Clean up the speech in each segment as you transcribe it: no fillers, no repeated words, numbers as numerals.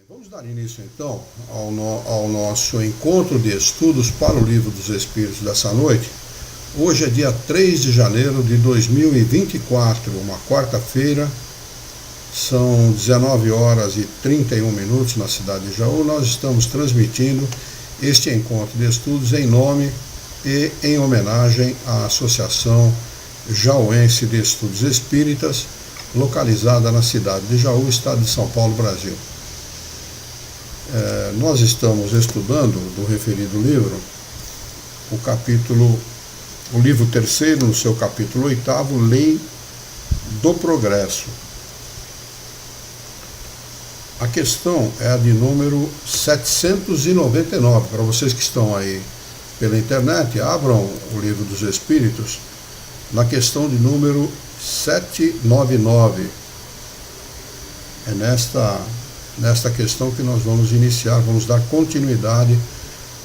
Vamos dar início então ao nosso encontro de estudos para o Livro dos Espíritos dessa noite. Hoje é dia 3 de janeiro de 2024, uma quarta-feira, são 19 horas e 31 minutos na cidade de Jaú. Nós estamos transmitindo este encontro de estudos em nome e em homenagem à Associação Jauense de Estudos Espíritas, localizada na cidade de Jaú, estado de São Paulo, Brasil. Nós estamos estudando do referido livro, o livro terceiro, no seu capítulo 8º, Lei do Progresso. A questão é a de número 799. Para vocês que estão aí pela internet, abram o Livro dos Espíritos na questão de número 799. É nesta questão que nós vamos iniciar, vamos dar continuidade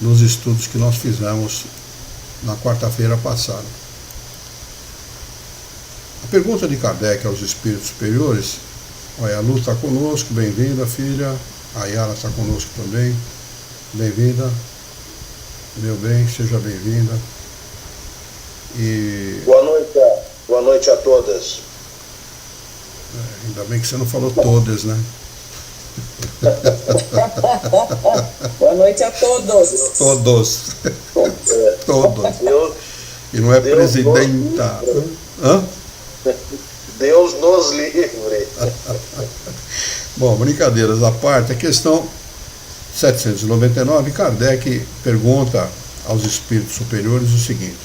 nos estudos que nós fizemos na quarta-feira passada. A pergunta de Kardec aos espíritos superiores: olha, a Lu está conosco, bem-vinda, filha. A Yara está conosco também, bem-vinda. Meu bem, seja bem-vinda. Boa noite a todas. Ainda bem que você não falou todas, né? Boa noite a todos. Todos. E não é Deus presidenta. Deus nos livre. Bom, brincadeiras à parte, a questão 799, Kardec pergunta aos espíritos superiores o seguinte: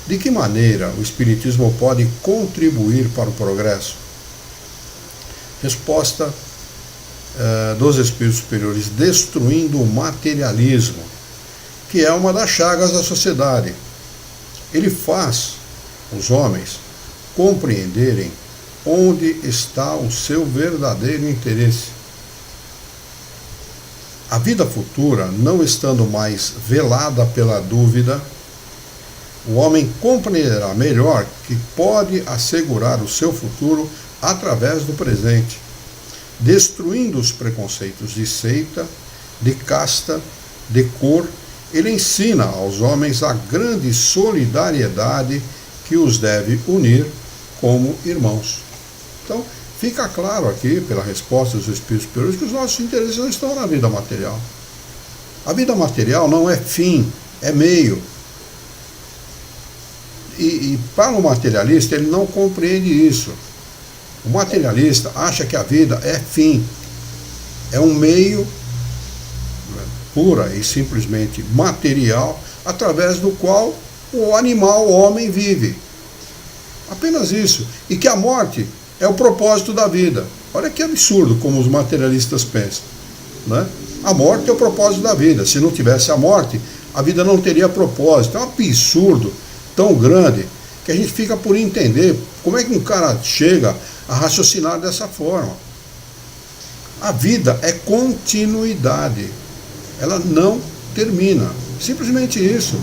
de que maneira o espiritismo pode contribuir para o progresso? Resposta dos espíritos superiores: destruindo o materialismo, que é uma das chagas da sociedade. Ele faz os homens compreenderem onde está o seu verdadeiro interesse. A vida futura, não estando mais velada pela dúvida, o homem compreenderá melhor que pode assegurar o seu futuro através do presente, destruindo os preconceitos de seita, de casta, de cor. Ele ensina aos homens a grande solidariedade que os deve unir como irmãos. Então, fica claro aqui, pela resposta dos espíritos superiores, que os nossos interesses não estão na vida material. A vida material não é fim, é meio. E para o materialista, ele não compreende isso. O materialista acha que a vida é fim, é um meio pura e simplesmente material, através do qual o animal, o homem, vive. Apenas isso. E que a morte é o propósito da vida. Olha que absurdo como os materialistas pensam, né? A morte é o propósito da vida. Se não tivesse a morte, a vida não teria propósito. É um absurdo tão grande que a gente fica por entender como é que um cara chega a raciocinar dessa forma. A vida é continuidade, ela não termina, simplesmente isso.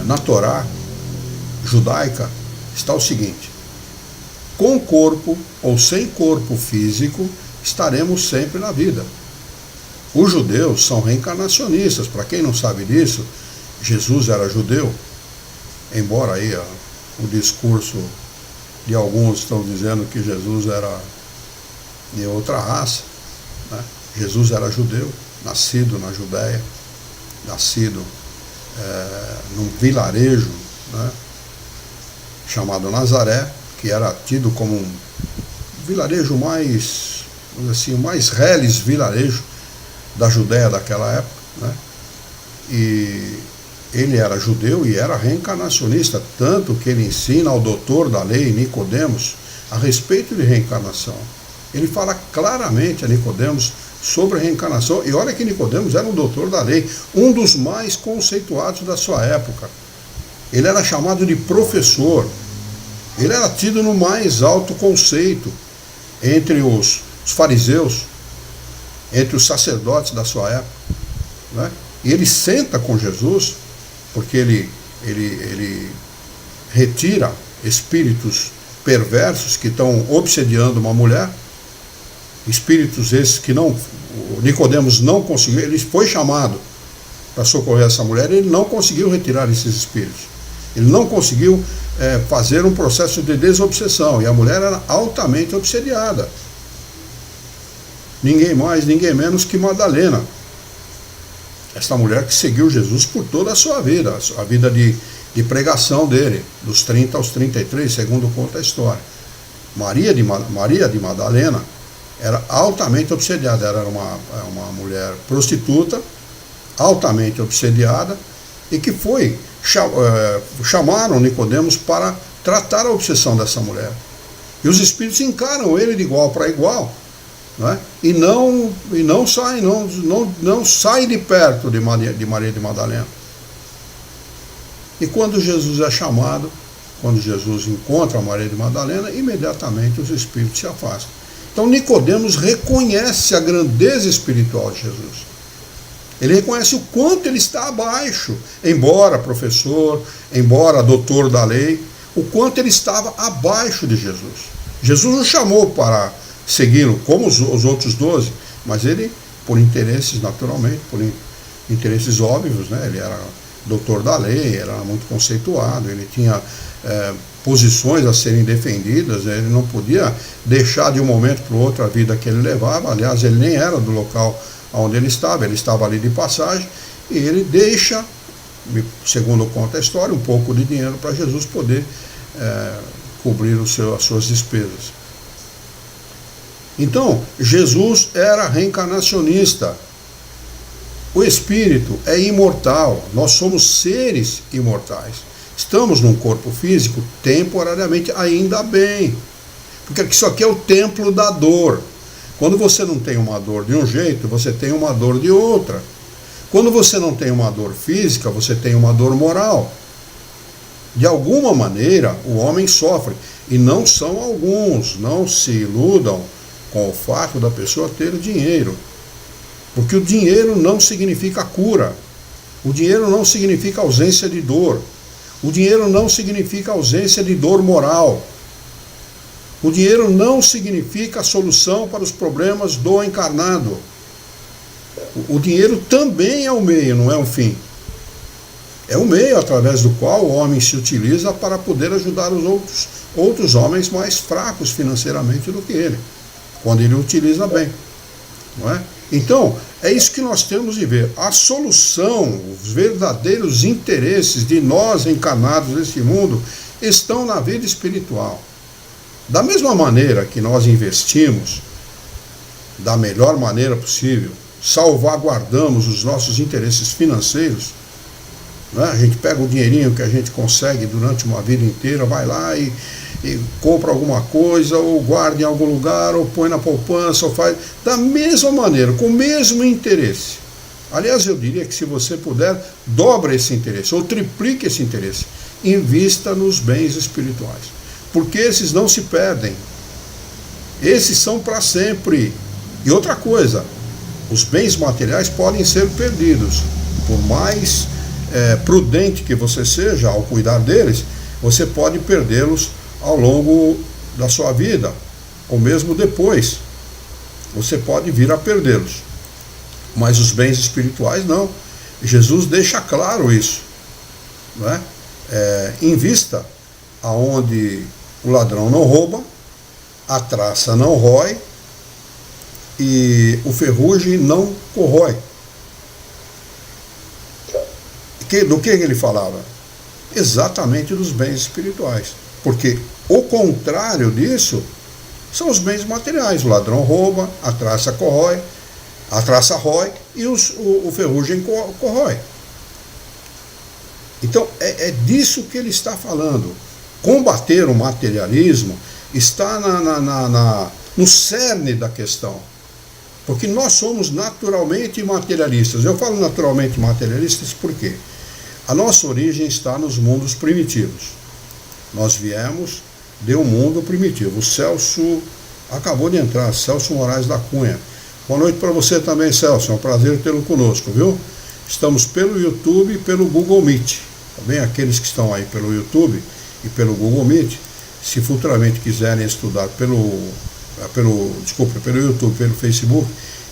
Na Torá judaica está o seguinte: com corpo ou sem corpo físico estaremos sempre na vida. Os judeus são reencarnacionistas. Para quem não sabe disso, Jesus era judeu, embora aí o discurso de alguns estão dizendo que Jesus era de outra raça, né? Jesus era judeu, nascido na Judéia, nascido num vilarejo, né, chamado Nazaré, que era tido como um vilarejo mais, vamos dizer assim, o mais reles vilarejo da Judéia daquela época, né? E ele era judeu e era reencarnacionista, tanto que ele ensina ao doutor da lei, Nicodemos, a respeito de reencarnação. Ele fala claramente a Nicodemos sobre a reencarnação, e olha que Nicodemos era um doutor da lei, um dos mais conceituados da sua época. Ele era chamado de professor, ele era tido no mais alto conceito entre os fariseus, entre os sacerdotes da sua época, né? E ele senta com Jesus, porque ele retira espíritos perversos que estão obsediando uma mulher, espíritos esses que o Nicodemos não conseguiu, ele foi chamado para socorrer essa mulher, ele não conseguiu retirar esses espíritos. Ele não conseguiu fazer um processo de desobsessão, e a mulher era altamente obsediada. Ninguém mais, ninguém menos que Madalena. Esta mulher que seguiu Jesus por toda a sua vida, a vida de pregação dele, dos 30 aos 33, segundo conta a história. Maria de Madalena era altamente obsediada, era uma mulher prostituta, altamente obsediada, e que chamaram Nicodemos para tratar a obsessão dessa mulher. E os espíritos encaram ele de igual para igual, né? e não saem de perto de Maria de Madalena. E quando Jesus é chamado, quando Jesus encontra Maria de Madalena, imediatamente os espíritos se afastam. Então Nicodemos reconhece a grandeza espiritual de Jesus. Ele reconhece o quanto ele está abaixo, embora professor, embora doutor da lei, o quanto ele estava abaixo de Jesus. Jesus o chamou para segui-lo, como os outros 12, mas ele, por interesses, naturalmente, por interesses óbvios, né? Ele era doutor da lei, era muito conceituado, ele tinha posições a serem defendidas, ele não podia deixar de um momento para o outro a vida que ele levava. Aliás, ele nem era do local onde ele estava ali de passagem, e ele deixa, segundo conta a história, um pouco de dinheiro para Jesus poder cobrir as suas despesas. Então, Jesus era reencarnacionista. O espírito é imortal, nós somos seres imortais. Estamos num corpo físico temporariamente, ainda bem, porque isso aqui é o templo da dor. Quando você não tem uma dor de um jeito, você tem uma dor de outra. Quando você não tem uma dor física, você tem uma dor moral. De alguma maneira, o homem sofre, e não são alguns, não se iludam com o fato da pessoa ter dinheiro. Porque o dinheiro não significa cura. O dinheiro não significa ausência de dor. O dinheiro não significa ausência de dor moral. O dinheiro não significa a solução para os problemas do encarnado. O dinheiro também é um meio, não é um fim. É um meio através do qual o homem se utiliza para poder ajudar os outros homens mais fracos financeiramente do que ele, quando ele o utiliza bem, não é? Então, é isso que nós temos de ver. A solução, os verdadeiros interesses de nós encarnados nesse mundo estão na vida espiritual. Da mesma maneira que nós investimos da melhor maneira possível, salvaguardamos os nossos interesses financeiros, né? A gente pega o dinheirinho que a gente consegue durante uma vida inteira, vai lá e compra alguma coisa, ou guarda em algum lugar, ou põe na poupança, ou faz da mesma maneira, com o mesmo interesse. Aliás, eu diria que se você puder, dobra esse interesse, ou triplique esse interesse. Invista nos bens espirituais, porque esses não se perdem. Esses são para sempre. E outra coisa, os bens materiais podem ser perdidos. Por mais prudente que você seja ao cuidar deles, você pode perdê-los ao longo da sua vida, ou mesmo depois. Você pode vir a perdê-los. Mas os bens espirituais não. Jesus deixa claro isso, não é? Invista aonde o ladrão não rouba, a traça não rói e o ferrugem não corrói. Do que ele falava? Exatamente dos bens espirituais. Porque o contrário disso são os bens materiais. O ladrão rouba, a traça rói e o ferrugem corrói. Então é disso que ele está falando. Combater o materialismo está no cerne da questão. Porque nós somos naturalmente materialistas. Eu falo naturalmente materialistas porque a nossa origem está nos mundos primitivos. Nós viemos de um mundo primitivo. O Celso acabou de entrar, Celso Moraes da Cunha. Boa noite para você também, Celso. É um prazer tê-lo conosco, viu? Estamos pelo YouTube e pelo Google Meet. Também aqueles que estão aí pelo YouTube e pelo Google Meet, se futuramente quiserem estudar pelo pelo YouTube, pelo Facebook,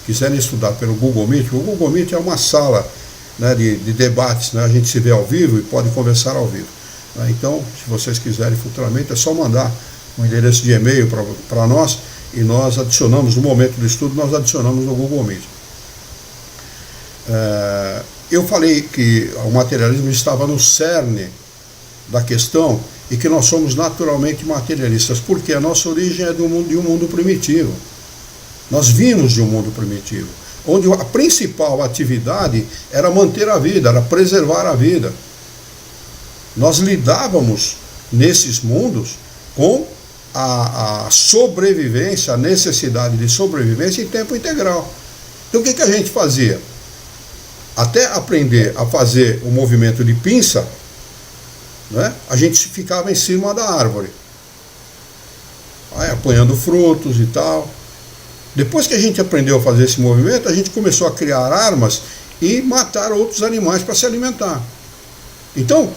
quiserem estudar pelo Google Meet, o Google Meet é uma sala, né, de debates, né, a gente se vê ao vivo e pode conversar ao vivo. Né, então, se vocês quiserem futuramente, é só mandar um endereço de e-mail para nós e nós adicionamos, no momento do estudo, nós adicionamos no Google Meet. Eu falei que o materialismo estava no cerne da questão e que nós somos naturalmente materialistas, porque a nossa origem é de um mundo primitivo. Nós vimos de um mundo primitivo, onde a principal atividade era manter a vida, era preservar a vida. Nós lidávamos nesses mundos com a sobrevivência, a necessidade de sobrevivência em tempo integral. Então o que a gente fazia? Até aprender a fazer o movimento de pinça, né, a gente ficava em cima da árvore, aí, apanhando frutos e tal. Depois que a gente aprendeu a fazer esse movimento, a gente começou a criar armas e matar outros animais para se alimentar. Então,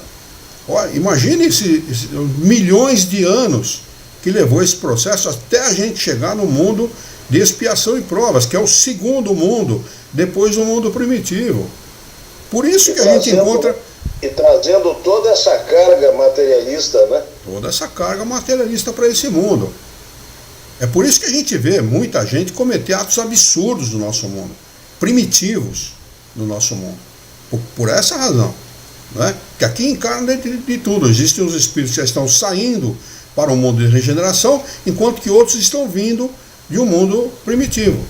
imagine esses milhões de anos que levou esse processo até a gente chegar no mundo de expiação e provas, que é o segundo mundo, depois do mundo primitivo. Por isso que a gente encontra... E trazendo toda essa carga materialista, né? Toda essa carga materialista para esse mundo. É por isso que a gente vê muita gente cometer atos absurdos no nosso mundo, primitivos no nosso mundo. Por essa razão. Né? Que aqui encarna de tudo. Existem os espíritos que já estão saindo para o mundo de regeneração, enquanto que outros estão vindo de um mundo primitivo.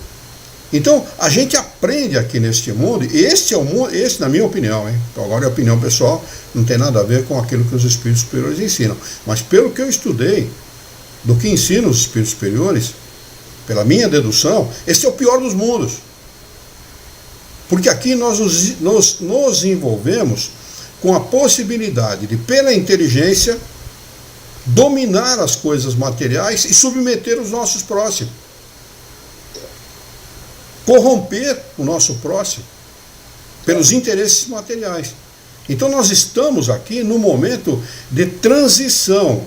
Então, a gente aprende aqui neste mundo, e este é o mundo, na minha opinião, hein? Então, agora é opinião pessoal, não tem nada a ver com aquilo que os espíritos superiores ensinam. Mas pelo que eu estudei, do que ensinam os espíritos superiores, pela minha dedução, esse é o pior dos mundos. Porque aqui nós nos envolvemos com a possibilidade de, pela inteligência, dominar as coisas materiais e submeter os nossos próximos. Corromper o nosso próximo pelos interesses materiais. Então nós estamos aqui no momento de transição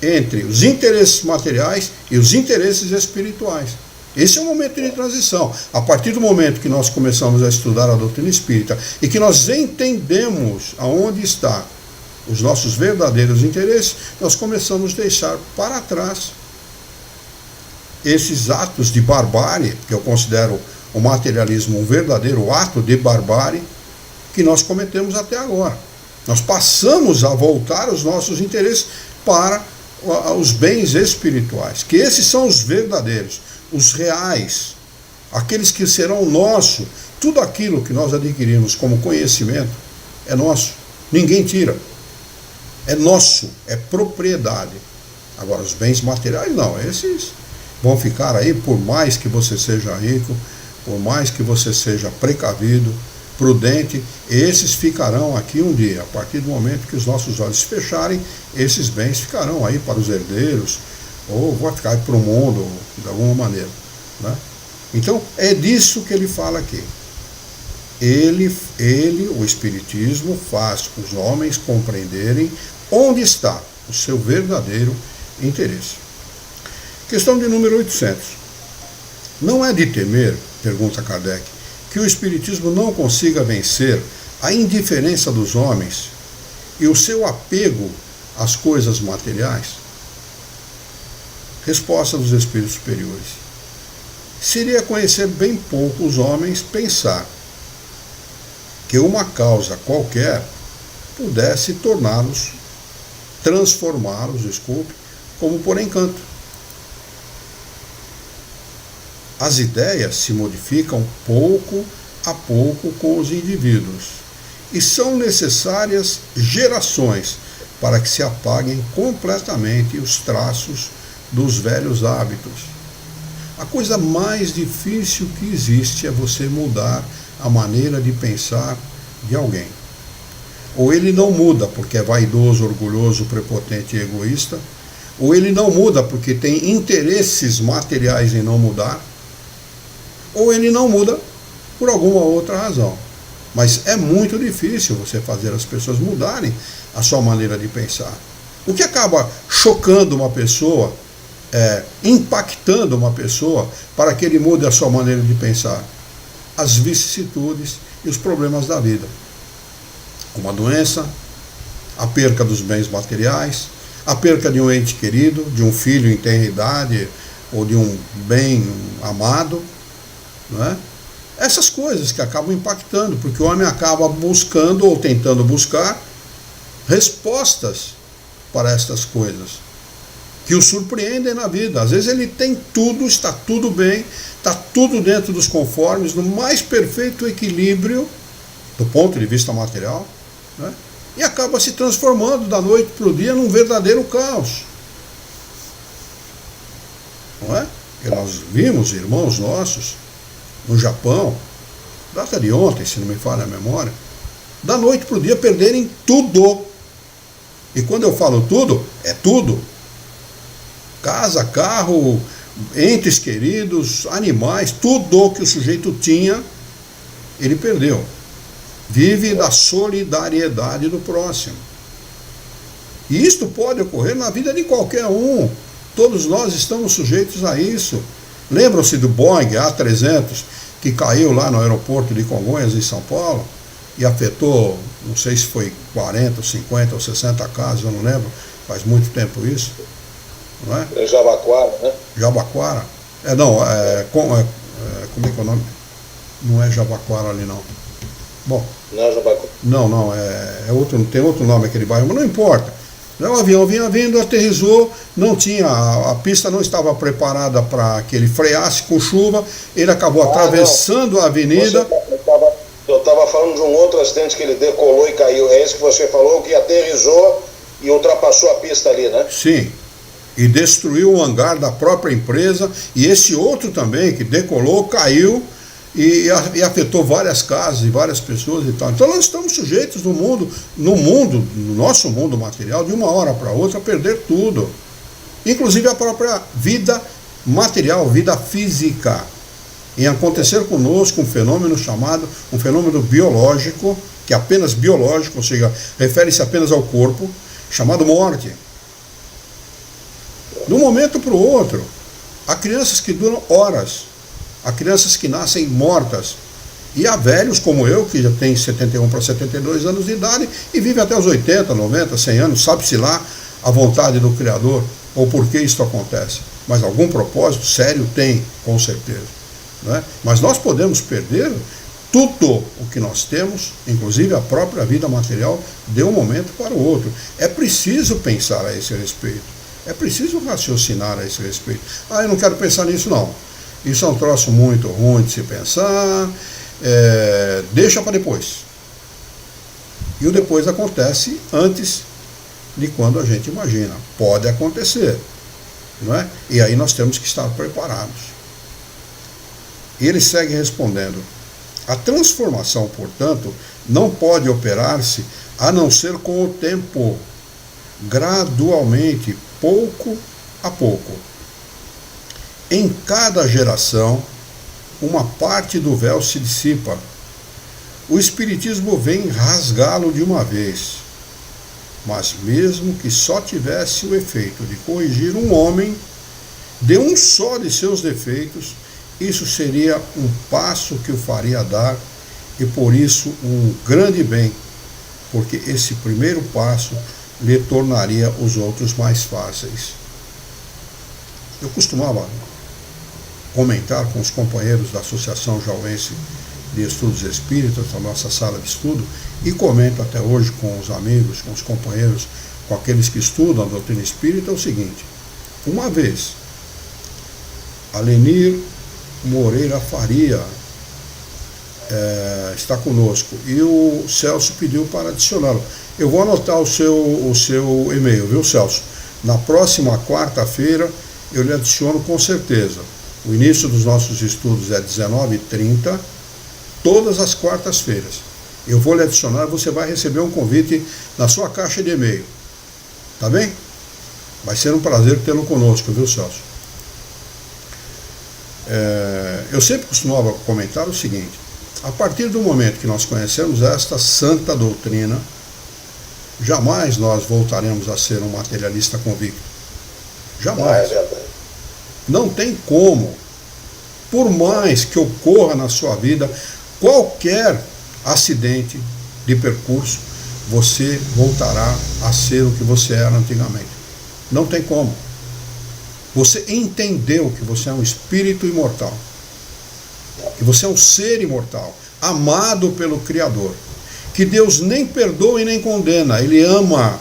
entre os interesses materiais e os interesses espirituais. Esse é o momento de transição. A partir do momento que nós começamos a estudar a doutrina espírita e que nós entendemos aonde está os nossos verdadeiros interesses, nós começamos a deixar para trás esses atos de barbárie, que eu considero o materialismo um verdadeiro ato de barbárie, que nós cometemos até agora. Nós passamos a voltar os nossos interesses para os bens espirituais, que esses são os verdadeiros, os reais, aqueles que serão nosso. Tudo aquilo que nós adquirimos como conhecimento é nosso, ninguém tira, é nosso, é propriedade. Agora os bens materiais não, esses vão ficar aí, por mais que você seja rico, por mais que você seja precavido, prudente, esses ficarão aqui um dia. A partir do momento que os nossos olhos se fecharem, esses bens ficarão aí para os herdeiros, ou vão ficar para o mundo, de alguma maneira. Né? Então, é disso que ele fala aqui. O Espiritismo, faz os homens compreenderem onde está o seu verdadeiro interesse. Questão de número 800. Não é de temer, pergunta Kardec, que o Espiritismo não consiga vencer a indiferença dos homens e o seu apego às coisas materiais? Resposta dos Espíritos Superiores. Seria conhecer bem pouco os homens pensar que uma causa qualquer pudesse transformá-los, como por encanto. As ideias se modificam pouco a pouco com os indivíduos e são necessárias gerações para que se apaguem completamente os traços dos velhos hábitos. A coisa mais difícil que existe é você mudar a maneira de pensar de alguém. Ou ele não muda porque é vaidoso, orgulhoso, prepotente e egoísta, ou ele não muda porque tem interesses materiais em não mudar, ou ele não muda por alguma outra razão. Mas é muito difícil você fazer as pessoas mudarem a sua maneira de pensar. O que acaba chocando uma pessoa impactando uma pessoa para que ele mude a sua maneira de pensar, as vicissitudes e os problemas da vida, como a doença, a perca dos bens materiais, a perca de um ente querido, de um filho em tenra idade ou de um bem amado, não é? Essas coisas que acabam impactando, porque o homem acaba buscando ou tentando buscar respostas para estas coisas que o surpreendem na vida. Às vezes ele tem tudo, está tudo bem, está tudo dentro dos conformes, no mais perfeito equilíbrio do ponto de vista material, né? E acaba se transformando da noite para o dia num verdadeiro caos. Não é? E nós vimos irmãos nossos no Japão, data de ontem, se não me falha a memória, da noite para o dia perderem tudo. E quando eu falo tudo, é tudo. Casa, carro, entes queridos, animais, tudo que o sujeito tinha, ele perdeu. Vive da solidariedade do próximo. E isto pode ocorrer na vida de qualquer um. Todos nós estamos sujeitos a isso. Lembram-se do Boeing A300, que caiu lá no aeroporto de Congonhas, em São Paulo, e afetou, não sei se foi 40, 50 ou 60 casas, eu não lembro, faz muito tempo isso. Não é? É Jabaquara, né? Jabaquara. Como é que é o nome? Não é Jabaquara ali, não. Bom. Não é Jabaquara. Não, é outro, tem outro nome aquele bairro, mas não importa. O avião vinha vindo, aterrissou, não tinha, a pista não estava preparada para que ele freasse com chuva, ele acabou atravessando a avenida. Eu estava falando de um outro acidente que ele decolou e caiu, é esse que você falou, que aterrissou e ultrapassou a pista ali, né? Sim, e destruiu o hangar da própria empresa, e esse outro também, que decolou, caiu e afetou várias casas e várias pessoas e tal. Então nós estamos sujeitos no nosso mundo material, de uma hora para outra, a perder tudo. Inclusive a própria vida material, vida física. Em acontecer conosco um fenômeno chamado, um fenômeno biológico, que é apenas biológico, ou seja, refere-se apenas ao corpo, chamado morte. De um momento para o outro, há crianças que duram horas, há crianças que nascem mortas, e há velhos como eu, que já tem 71 para 72 anos de idade, e vive até os 80, 90, 100 anos, sabe-se lá a vontade do Criador, ou por que isso acontece. Mas algum propósito sério tem, com certeza. Não é? Mas nós podemos perder tudo o que nós temos, inclusive a própria vida material, de um momento para o outro. É preciso pensar a esse respeito. É preciso raciocinar a esse respeito. Eu não quero pensar nisso, não. Isso é um troço muito ruim de se pensar. Deixa para depois. E o depois acontece antes de quando a gente imagina. Pode acontecer. Não é? E aí nós temos que estar preparados. E ele segue respondendo: a transformação, portanto, não pode operar-se a não ser com o tempo, gradualmente, pouco a pouco. Em cada geração, uma parte do véu se dissipa. O Espiritismo vem rasgá-lo de uma vez. Mas mesmo que só tivesse o efeito de corrigir um homem de um só de seus defeitos, isso seria um passo que o faria dar, e por isso um grande bem, porque esse primeiro passo lhe tornaria os outros mais fáceis. Eu costumava comentar com os companheiros da Associação Jauense de Estudos Espíritas, da nossa sala de estudo, e comento até hoje com os amigos, com os companheiros, com aqueles que estudam a doutrina espírita, o seguinte: uma vez, Alenir Moreira Faria está conosco, e o Celso pediu para adicioná-lo. Eu vou anotar o seu e-mail, viu, Celso? Na próxima quarta-feira eu lhe adiciono com certeza. O início dos nossos estudos é 19h30, todas as quartas-feiras. Eu vou lhe adicionar, você vai receber um convite na sua caixa de e-mail. Tá bem? Vai ser um prazer tê-lo conosco, viu, Celso? Eu sempre costumava comentar o seguinte: a partir do momento que nós conhecemos esta santa doutrina, jamais nós voltaremos a ser um materialista convicto. Jamais. É verdade. Não tem como. Por mais que ocorra na sua vida qualquer acidente de percurso, você voltará a ser o que você era antigamente. Não tem como. Você entendeu que você é um espírito imortal. Que você é um ser imortal, amado pelo Criador. Que Deus nem perdoa e nem condena. Ele ama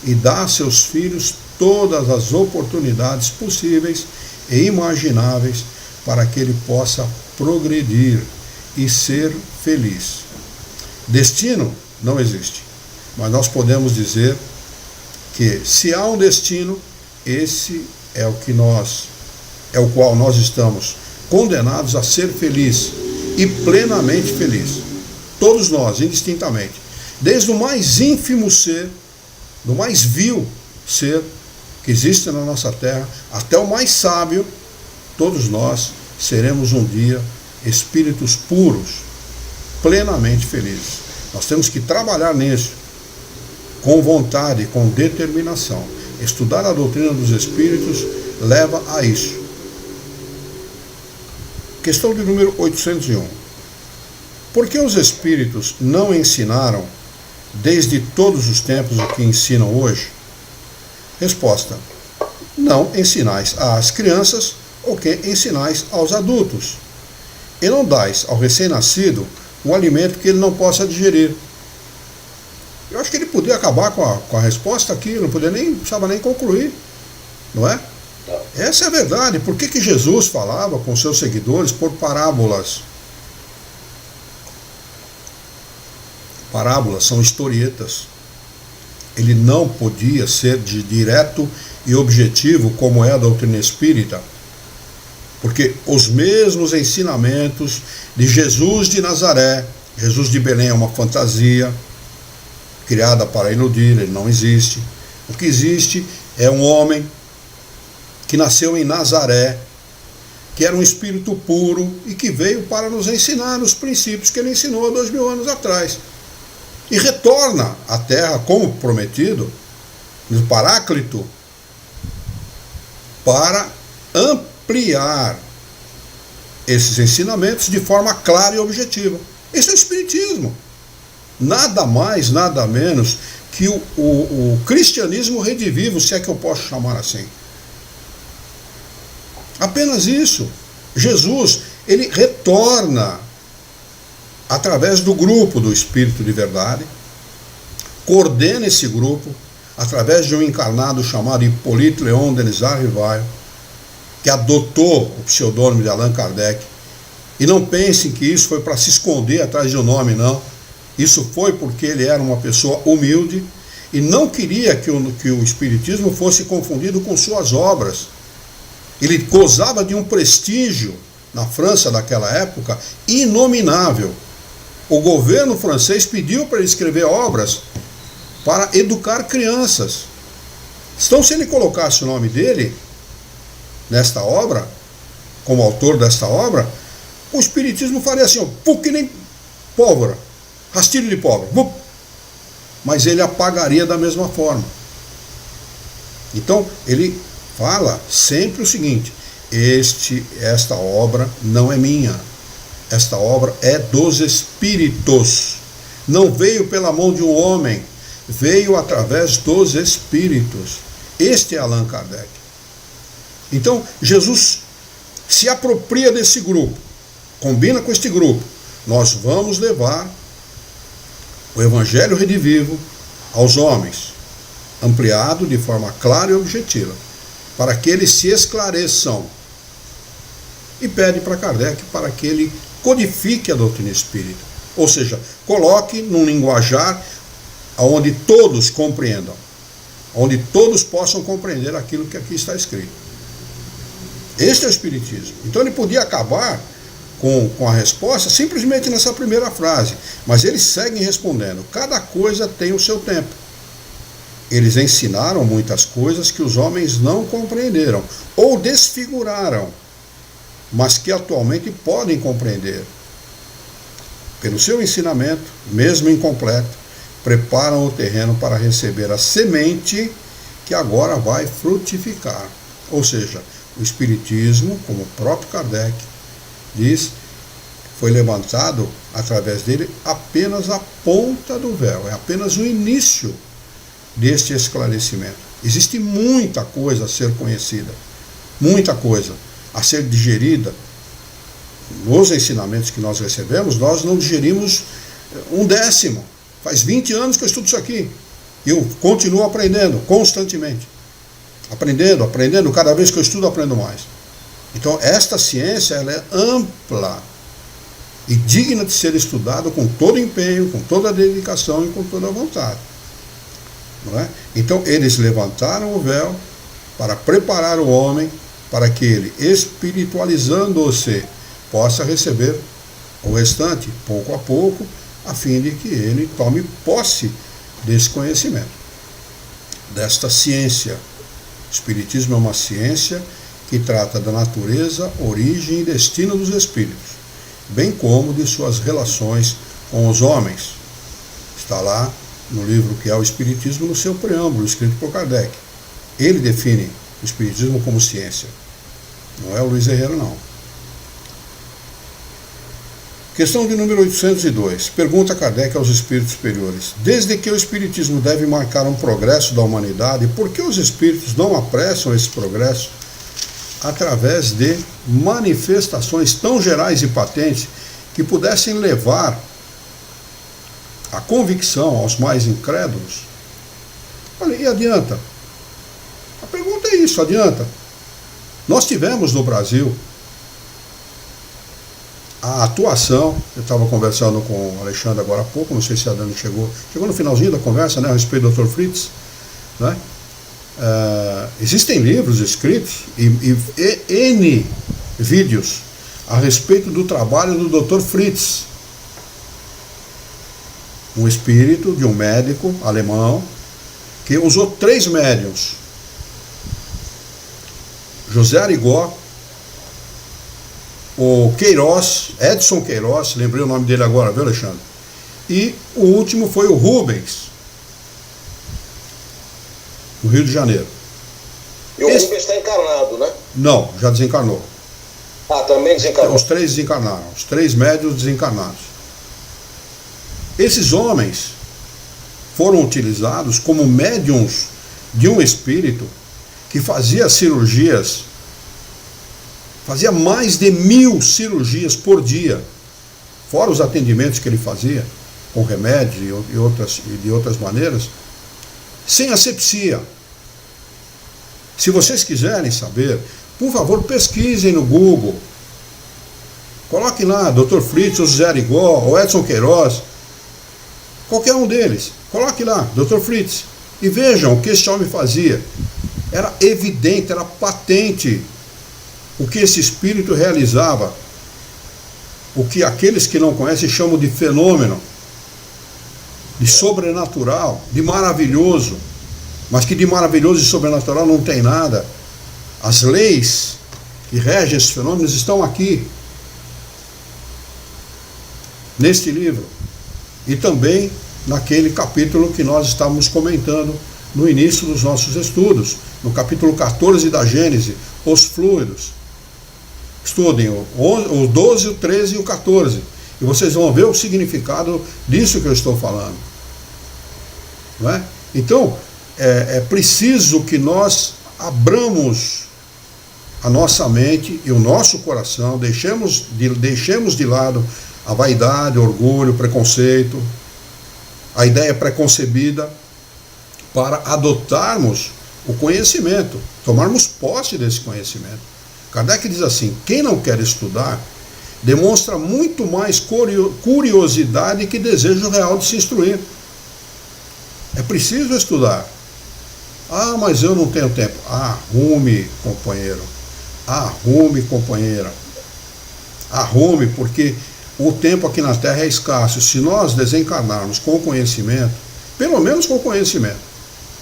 e dá a seus filhos todas as oportunidades possíveis e imagináveis para que ele possa progredir e ser feliz. Destino não existe, mas nós podemos dizer que se há um destino, esse é o qual nós estamos condenados a ser feliz e plenamente feliz. Todos nós, indistintamente, desde o mais ínfimo ser, do mais vil ser que existe na nossa terra, até o mais sábio, todos nós seremos um dia espíritos puros, plenamente felizes. Nós temos que trabalhar nisso, com vontade, com determinação. Estudar a doutrina dos espíritos leva a isso. Questão de número 801. Por que os espíritos não ensinaram desde todos os tempos o que ensinam hoje? Resposta: não ensinais às crianças o que ensinais aos adultos, e não dais ao recém-nascido um alimento que ele não possa digerir. Eu acho que ele podia acabar com a resposta aqui, não precisava nem concluir, não é? Essa é a verdade. Por que Jesus falava com seus seguidores por parábolas? Parábolas são historietas. Ele não podia ser direto e objetivo como é a doutrina espírita, porque os mesmos ensinamentos de Jesus de Nazaré, Jesus de Belém é uma fantasia criada para iludir, ele não existe. O que existe é um homem que nasceu em Nazaré, que era um espírito puro e que veio para nos ensinar os princípios que ele ensinou há 2000 anos atrás. E retorna à terra como prometido, no Paráclito, para ampliar esses ensinamentos de forma clara e objetiva. Esse é o Espiritismo. Nada mais, nada menos que o cristianismo redivivo, se é que eu posso chamar assim. Apenas isso. Jesus, ele retorna através do grupo do Espírito de Verdade, coordena esse grupo através de um encarnado chamado Hippolyte Léon Denis Rivail, que adotou o pseudônimo de Allan Kardec. E não pensem que isso foi para se esconder atrás de um nome, não. Isso foi porque ele era uma pessoa humilde e não queria que o Espiritismo fosse confundido com suas obras. Ele gozava de um prestígio na França daquela época inominável. O governo francês pediu para ele escrever obras para educar crianças. Então, se ele colocasse o nome dele nesta obra, como autor desta obra, o Espiritismo faria assim, que nem pólvora, rastilho de pólvora, mas ele apagaria da mesma forma. Então, ele fala sempre o seguinte: esta obra não é minha, esta obra é dos espíritos, não veio pela mão de um homem, veio através dos espíritos. Este é Allan Kardec. Então, Jesus se apropria desse grupo, combina com este grupo. Nós vamos levar o Evangelho redivivo aos homens, ampliado de forma clara e objetiva, para que eles se esclareçam. E pede para Kardec para que ele codifique a doutrina espírita, ou seja, coloque num linguajar onde todos compreendam, onde todos possam compreender aquilo que aqui está escrito. Este é o Espiritismo. Então ele podia acabar com a resposta simplesmente nessa primeira frase, mas eles seguem respondendo: cada coisa tem o seu tempo. Eles ensinaram muitas coisas que os homens não compreenderam ou desfiguraram, mas que atualmente podem compreender. Pelo seu ensinamento, mesmo incompleto, preparam o terreno para receber a semente que agora vai frutificar. Ou seja, o Espiritismo, como o próprio Kardec diz, foi levantado através dele apenas a ponta do véu, é apenas o início deste esclarecimento. Existe muita coisa a ser conhecida, muita coisa a ser digerida. Nos ensinamentos que nós recebemos, nós não digerimos 1/10. Faz 20 anos que eu estudo isso aqui. E eu continuo aprendendo constantemente. Aprendendo, cada vez que eu estudo, aprendo mais. Então, esta ciência, ela é ampla e digna de ser estudada com todo empenho, com toda a dedicação e com toda a vontade. Não é? Então, eles levantaram o véu para preparar o homem para que ele, espiritualizando-se, possa receber o restante, pouco a pouco, a fim de que ele tome posse desse conhecimento, desta ciência. O Espiritismo é uma ciência que trata da natureza, origem e destino dos espíritos, bem como de suas relações com os homens. Está lá no livro que é o Espiritismo, no seu preâmbulo, escrito por Kardec. Ele define o Espiritismo como ciência. Não é o Luiz Herrera, não. Questão de número 802. Pergunta Kardec aos espíritos superiores. Desde que o Espiritismo deve marcar um progresso da humanidade, por que os espíritos não apressam esse progresso através de manifestações tão gerais e patentes que pudessem levar a convicção aos mais incrédulos? Olha, e adianta? A pergunta é isso, adianta? Nós tivemos no Brasil a atuação, eu estava conversando com o Alexandre agora há pouco, não sei se a Dani chegou no finalzinho da conversa, né, a respeito do Dr. Fritz, né? Existem livros escritos e N vídeos a respeito do trabalho do Dr. Fritz, um espírito de um médico alemão que usou 3 médiuns: José Arigó, o Queiroz, Edson Queiroz, lembrei o nome dele agora, viu, Alexandre? E o último foi o Rubens, no Rio de Janeiro. E o Rubens está encarnado, né? Não, já desencarnou. Ah, também desencarnou. Os 3 desencarnaram, os 3 médios desencarnados. Esses homens foram utilizados como médiums de um espírito que fazia cirurgias, fazia mais de 1000 cirurgias por dia, fora os atendimentos que ele fazia, com remédios e de outras maneiras, sem asepsia. Se vocês quiserem saber, por favor, pesquisem no Google. Coloquem lá, Dr. Fritz, o José Arigó, o Edson Queiroz, qualquer um deles. Coloque lá, Dr. Fritz, e vejam o que esse homem fazia. Era evidente, era patente o que esse espírito realizava, o que aqueles que não conhecem chamam de fenômeno, de sobrenatural, de maravilhoso, mas que de maravilhoso e sobrenatural não tem nada. As leis que regem esses fenômenos estão aqui, neste livro, e também naquele capítulo que nós estávamos comentando no início dos nossos estudos, no capítulo 14 da Gênese, os fluidos. Estudem o 12, o 13 e o 14, e vocês vão ver o significado disso que eu estou falando. Não é? Então, é preciso que nós abramos a nossa mente e o nosso coração, deixemos de lado a vaidade, o orgulho, o preconceito, a ideia preconcebida, para adotarmos o conhecimento, tomarmos posse desse conhecimento. Kardec diz assim: quem não quer estudar demonstra muito mais curiosidade que desejo real de se instruir. É preciso estudar. Ah, mas eu não tenho tempo. Arrume, companheiro. Arrume, companheira. Arrume, porque o tempo aqui na Terra é escasso. Se nós desencarnarmos com o conhecimento, pelo menos com o conhecimento,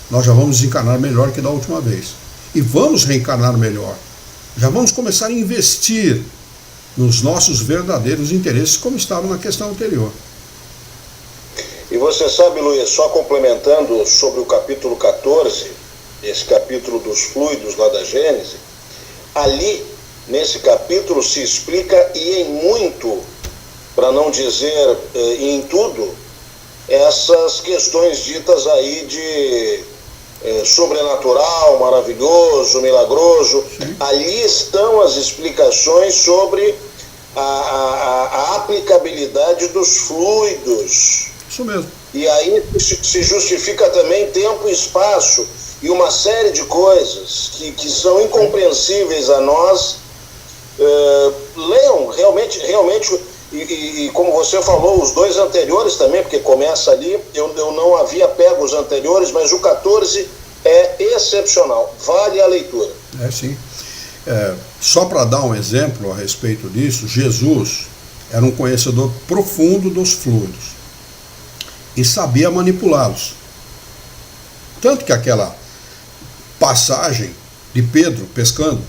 nós já vamos desencarnar melhor que da última vez. E vamos reencarnar melhor. Já vamos começar a investir nos nossos verdadeiros interesses, como estava na questão anterior. E você sabe, Luiz, só complementando sobre o capítulo 14, esse capítulo dos fluidos lá da Gênese, ali, nesse capítulo, se explica, e em muito, para não dizer em tudo, essas questões ditas aí de sobrenatural, maravilhoso, milagroso. Sim. Ali estão as explicações sobre a aplicabilidade dos fluidos. Isso mesmo. E aí se justifica também tempo e espaço e uma série de coisas que são incompreensíveis a nós. Leiam realmente, e como você falou, os dois anteriores também, porque começa ali, eu não havia pego os anteriores, mas o 14 é excepcional, vale a leitura. Sim. Só para dar um exemplo a respeito disso, Jesus era um conhecedor profundo dos fluidos e sabia manipulá-los. Tanto que aquela passagem de Pedro pescando,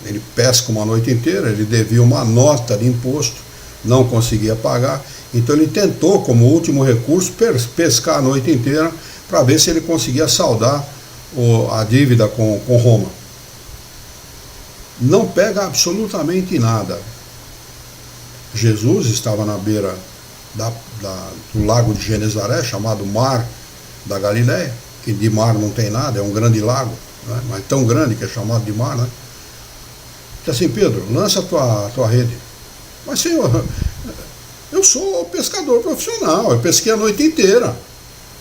ele pesca uma noite inteira, ele devia uma nota de imposto, não conseguia pagar, então ele tentou, como último recurso, pescar a noite inteira para ver se ele conseguia saldar a dívida com Roma. Não pega absolutamente nada. Jesus estava na beira do lago de Genezaré, chamado Mar da Galileia, que de mar não tem nada, é um grande lago, né? Mas tão grande que é chamado de mar, né? Disse assim: Pedro, lança a tua rede. Mas Senhor, eu sou pescador profissional, eu pesquei a noite inteira,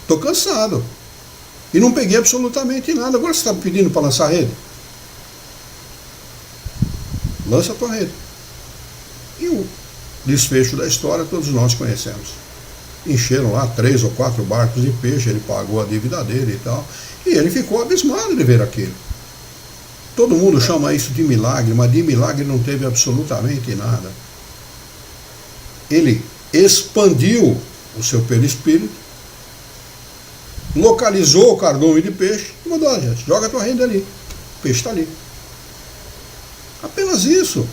estou cansado e não peguei absolutamente nada, agora você está me pedindo para lançar a rede? Lança a tua rede. E o desfecho da história todos nós conhecemos. Encheram lá 3 ou 4 barcos de peixe, ele pagou a dívida dele e tal, e ele ficou abismado de ver aquilo. Todo mundo chama isso de milagre, mas de milagre não teve absolutamente nada. Ele expandiu o seu perispírito, localizou o cardume de peixe e mandou: gente, joga a tua rede ali, o peixe está ali. Apenas isso.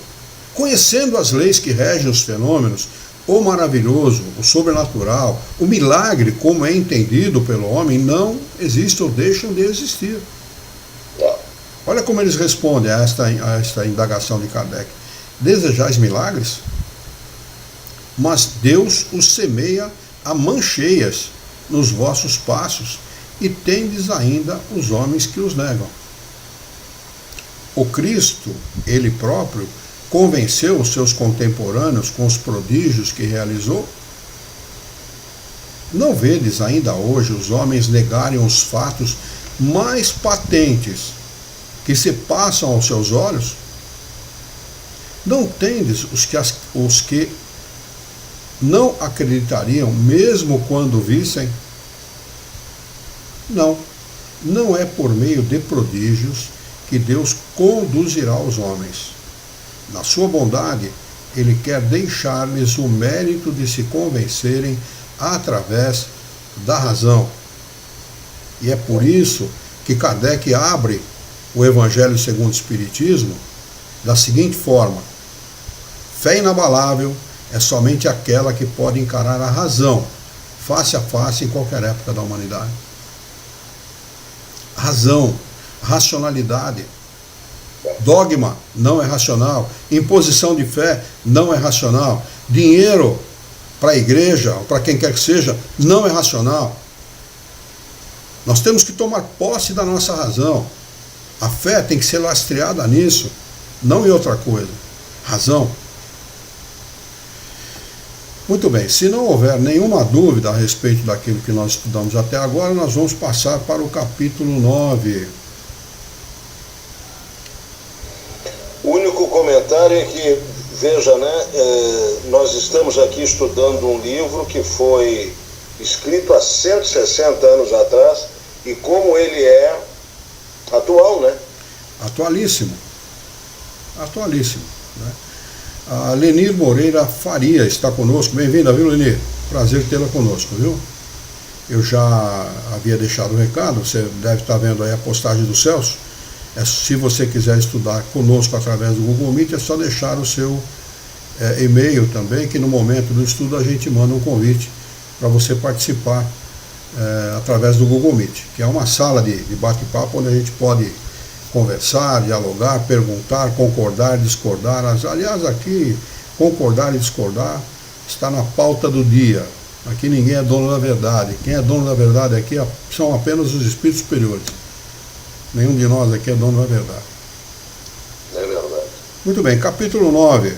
Conhecendo as leis que regem os fenômenos, o maravilhoso, o sobrenatural, o milagre, como é entendido pelo homem, não existe ou deixam de existir. Olha como eles respondem a esta indagação de Kardec. Desejais milagres? Mas Deus os semeia a mancheias nos vossos passos, e tendes ainda os homens que os negam. O Cristo, ele próprio, convenceu os seus contemporâneos com os prodígios que realizou? Não vedes ainda hoje os homens negarem os fatos mais patentes que se passam aos seus olhos? Não tendes os que não acreditariam mesmo quando vissem? Não é por meio de prodígios que Deus conduzirá os homens. Na sua bondade, Ele quer deixar-lhes o mérito de se convencerem através da razão. E é por isso que Kardec abre o Evangelho segundo o Espiritismo da seguinte forma: fé inabalável é somente aquela que pode encarar a razão face a face em qualquer época da humanidade. Razão, racionalidade. Dogma não é racional. Imposição de fé não é racional. Dinheiro para a igreja, ou para quem quer que seja, não é racional. Nós temos que tomar posse da nossa razão. A fé tem que ser lastreada nisso, não em outra coisa. Razão. Muito bem, se não houver nenhuma dúvida a respeito daquilo que nós estudamos até agora, nós vamos passar para o capítulo 9. O único comentário é que, veja, né, nós estamos aqui estudando um livro que foi escrito há 160 anos atrás, e como ele é atual, né? Atualíssimo, né? A Lenir Moreira Faria está conosco. Bem-vinda, viu, Lenir? Prazer tê-la conosco, viu? Eu já havia deixado o recado, você deve estar vendo aí a postagem do Celso. Se você quiser estudar conosco através do Google Meet, é só deixar o seu e-mail também, que no momento do estudo a gente manda um convite para você participar através do Google Meet, que é uma sala de bate-papo onde a gente pode conversar, dialogar, perguntar, concordar, discordar. Aliás, aqui, concordar e discordar está na pauta do dia. Aqui ninguém é dono da verdade. Quem é dono da verdade aqui são apenas os espíritos superiores. Nenhum de nós aqui é dono da verdade. É verdade. Muito bem, capítulo 9.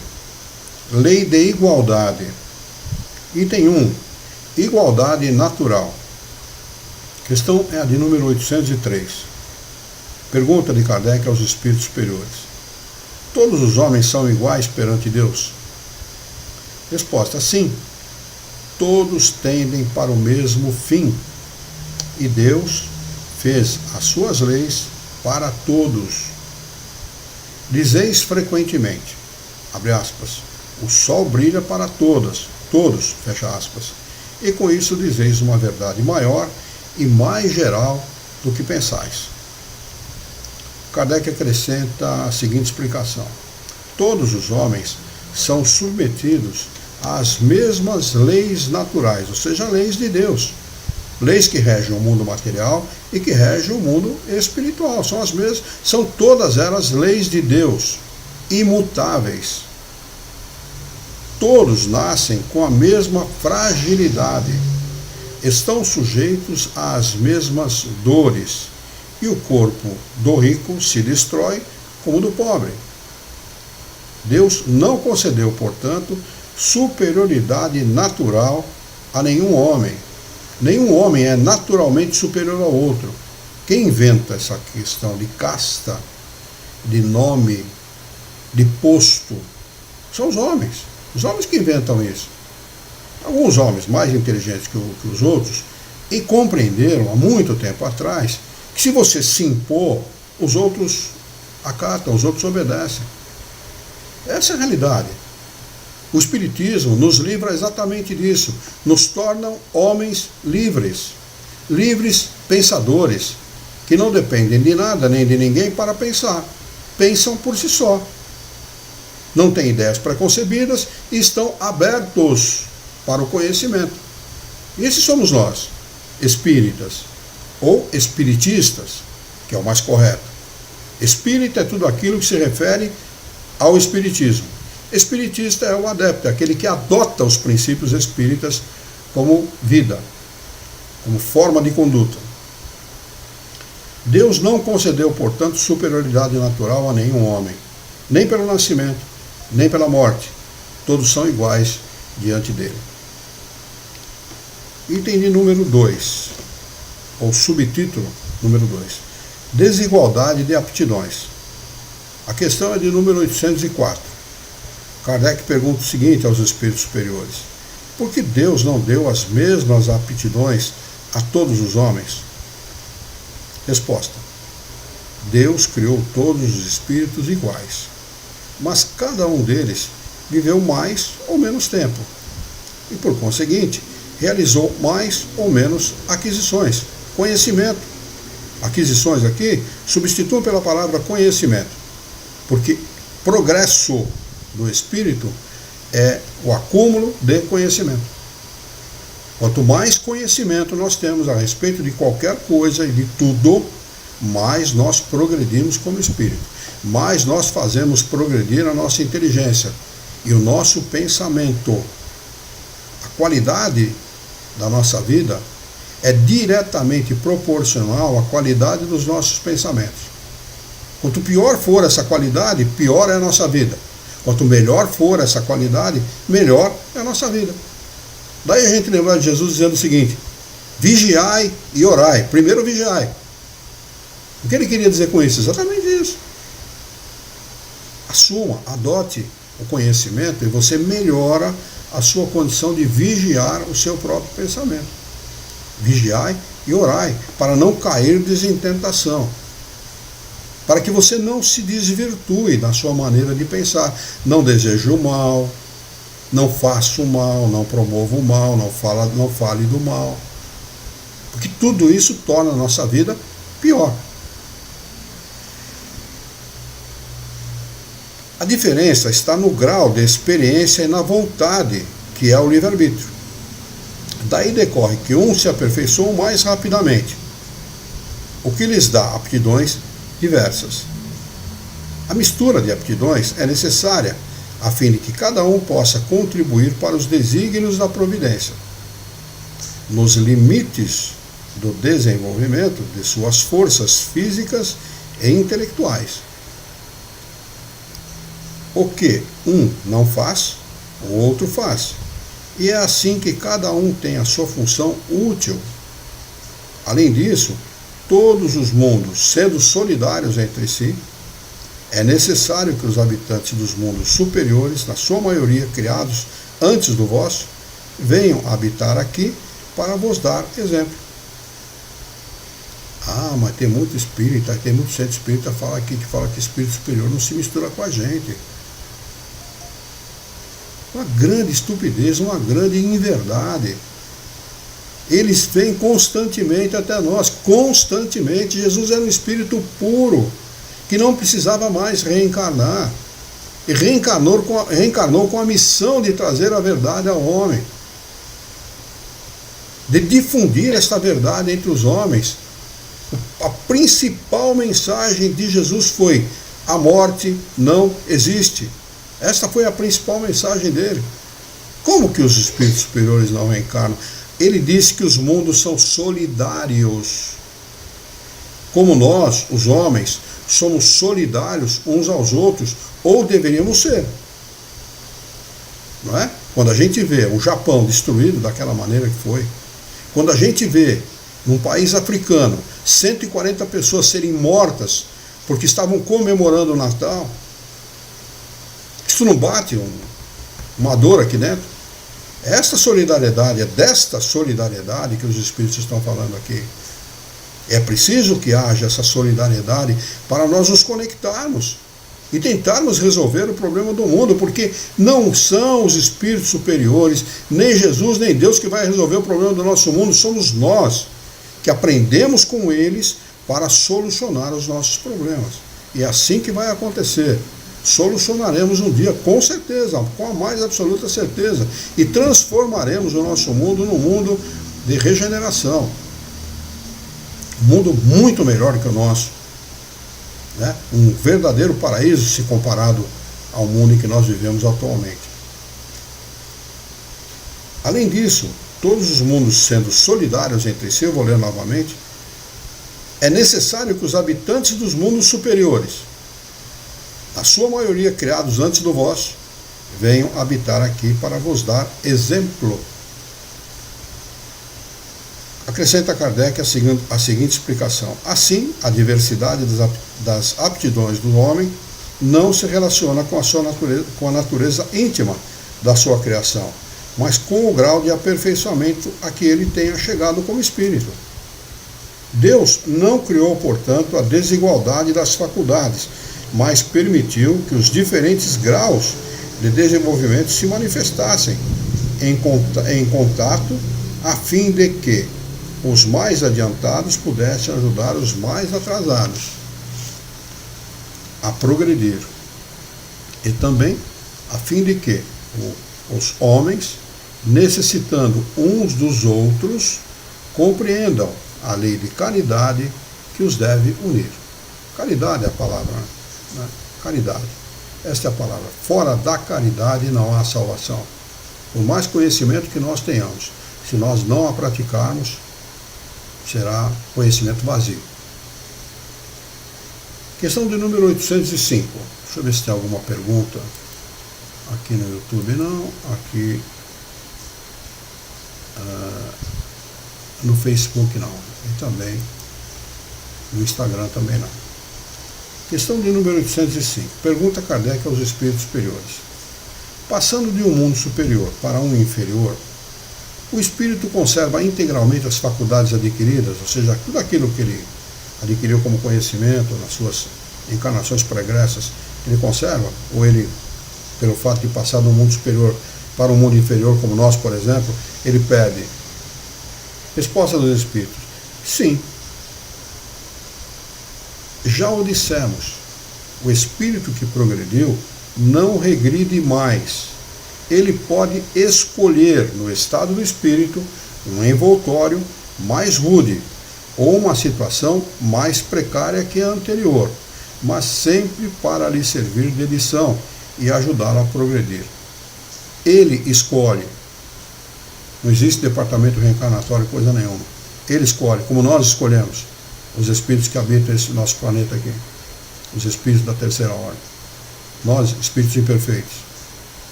Lei de igualdade. Item 1. Igualdade natural. Questão é a de número 803. Pergunta de Kardec aos espíritos superiores. Todos os homens são iguais perante Deus? Resposta: sim. Todos tendem para o mesmo fim. E Deus fez as suas leis para todos. Dizeis frequentemente, abre aspas, o sol brilha para todos, fecha aspas. E com isso dizeis uma verdade maior e mais geral do que pensais. Kardec acrescenta a seguinte explicação. Todos os homens são submetidos às mesmas leis naturais, ou seja, leis de Deus. Leis que regem o mundo material e que regem o mundo espiritual. São as mesmas, são todas elas leis de Deus, imutáveis. Todos nascem com a mesma fragilidade, estão sujeitos às mesmas dores, e o corpo do rico se destrói como o do pobre. Deus não concedeu, portanto, superioridade natural a nenhum homem. Nenhum homem é naturalmente superior ao outro. Quem inventa essa questão de casta, de nome, de posto, são os homens. Os homens que inventam isso. Alguns homens mais inteligentes que os outros e compreenderam há muito tempo atrás que se você se impor, os outros acatam, os outros obedecem. Essa é a realidade. O Espiritismo nos livra exatamente disso, nos tornam homens livres, livres pensadores, que não dependem de nada nem de ninguém para pensar, pensam por si só. Não têm ideias preconcebidas e estão abertos para o conhecimento. Esses somos nós, espíritas, ou espiritistas, que é o mais correto. Espírita é tudo aquilo que se refere ao espiritismo. Espiritista é o adepto, é aquele que adota os princípios espíritas como vida, como forma de conduta. Deus não concedeu, portanto, superioridade natural a nenhum homem, nem pelo nascimento, nem pela morte. Todos são iguais diante dele. Item de número 2, ou subtítulo número 2, desigualdade de aptidões. A questão é de número 804. Kardec pergunta o seguinte aos espíritos superiores: por que Deus não deu as mesmas aptidões a todos os homens? Resposta: Deus criou todos os espíritos iguais, mas cada um deles viveu mais ou menos tempo e, por conseguinte, realizou mais ou menos aquisições, conhecimento. Aquisições aqui substituam pela palavra conhecimento, porque progresso do espírito é o acúmulo de conhecimento. Quanto mais conhecimento nós temos a respeito de qualquer coisa e de tudo, mais nós progredimos como espírito, mais nós fazemos progredir a nossa inteligência e o nosso pensamento. A qualidade da nossa vida é diretamente proporcional à qualidade dos nossos pensamentos. Quanto pior for essa qualidade, pior é a nossa vida. Quanto melhor for essa qualidade, melhor é a nossa vida. Daí a gente lembra de Jesus dizendo o seguinte: vigiai e orai. Primeiro vigiai. O que ele queria dizer com isso? Exatamente isso. Assuma, adote o conhecimento e você melhora a sua condição de vigiar o seu próprio pensamento. Vigiai e orai, para não cairdes em tentação. Para que você não se desvirtue na sua maneira de pensar. Não deseje o mal, não faça o mal, não promova o mal, não fale do mal. Porque tudo isso torna a nossa vida pior. A diferença está no grau de experiência e na vontade, que é o livre-arbítrio. Daí decorre que uns se aperfeiçoam mais rapidamente, o que lhes dá aptidões diversas. A mistura de aptidões é necessária a fim de que cada um possa contribuir para os desígnios da providência, nos limites do desenvolvimento de suas forças físicas e intelectuais. O que um não faz, o outro faz. E é assim que cada um tem a sua função útil. Além disso, todos os mundos, sendo solidários entre si, é necessário que os habitantes dos mundos superiores, na sua maioria criados antes do vosso, venham habitar aqui para vos dar exemplo. Ah, mas tem muito espírita, tem muito centro espírita que fala que espírito superior não se mistura com a gente. Uma grande estupidez, uma grande inverdade. Eles vêm constantemente até nós, constantemente. Jesus era um espírito puro, que não precisava mais reencarnar. E reencarnou com a missão de trazer a verdade ao homem, de difundir esta verdade entre os homens. A principal mensagem de Jesus foi: a morte não existe. Esta foi a principal mensagem dele. Como que os espíritos superiores não reencarnam? Ele disse que os mundos são solidários. Como nós, os homens, somos solidários uns aos outros, ou deveríamos ser. Não é? Quando a gente vê o Japão destruído daquela maneira que foi, quando a gente vê num país africano 140 pessoas serem mortas porque estavam comemorando o Natal, isso não bate uma dor aqui dentro? Esta solidariedade, é desta solidariedade que os espíritos estão falando aqui. É preciso que haja essa solidariedade para nós nos conectarmos e tentarmos resolver o problema do mundo, porque não são os espíritos superiores, nem Jesus, nem Deus que vai resolver o problema do nosso mundo, somos nós que aprendemos com eles para solucionar os nossos problemas. E é assim que vai acontecer. Solucionaremos um dia, com certeza, com a mais absoluta certeza, e transformaremos o nosso mundo num mundo de regeneração. Um mundo muito melhor que o nosso, né? Um verdadeiro paraíso se comparado ao mundo em que nós vivemos atualmente. Além disso, todos os mundos sendo solidários entre si, eu vou ler novamente, é necessário que os habitantes dos mundos superiores, a sua maioria criados antes do vosso, venham habitar aqui para vos dar exemplo. Acrescenta Kardec a seguinte explicação: assim, a diversidade das aptidões do homem não se relaciona com a natureza íntima da sua criação, mas com o grau de aperfeiçoamento a que ele tenha chegado como espírito. Deus não criou, portanto, a desigualdade das faculdades, mas permitiu que os diferentes graus de desenvolvimento se manifestassem em contato, a fim de que os mais adiantados pudessem ajudar os mais atrasados a progredir, e também a fim de que os homens, necessitando uns dos outros, compreendam a lei de caridade que os deve unir. Caridade é a palavra, né? Caridade. Esta é a palavra. Fora da caridade não há salvação. Por mais conhecimento que nós tenhamos, se nós não a praticarmos, será conhecimento vazio. Questão de número 805. Deixa eu ver se tem alguma pergunta. Aqui no YouTube não. Aqui no Facebook não. E também no Instagram também não. Questão de número 805. Pergunta Kardec aos espíritos superiores: passando de um mundo superior para um inferior, o espírito conserva integralmente as faculdades adquiridas, ou seja, tudo aquilo que ele adquiriu como conhecimento nas suas encarnações pregressas, ele conserva? Ou ele, pelo fato de passar de um mundo superior para um mundo inferior, como nós, por exemplo, ele perde? Resposta dos espíritos: sim. Já o dissemos, o espírito que progrediu não regride mais. Ele pode escolher, no estado do espírito, um envoltório mais rude, ou uma situação mais precária que a anterior, mas sempre para lhe servir de lição e ajudá-lo a progredir. Ele escolhe. Não existe departamento reencarnatório, coisa nenhuma. Ele escolhe, como nós escolhemos os espíritos que habitam esse nosso planeta aqui, os espíritos da terceira ordem. Nós, espíritos imperfeitos,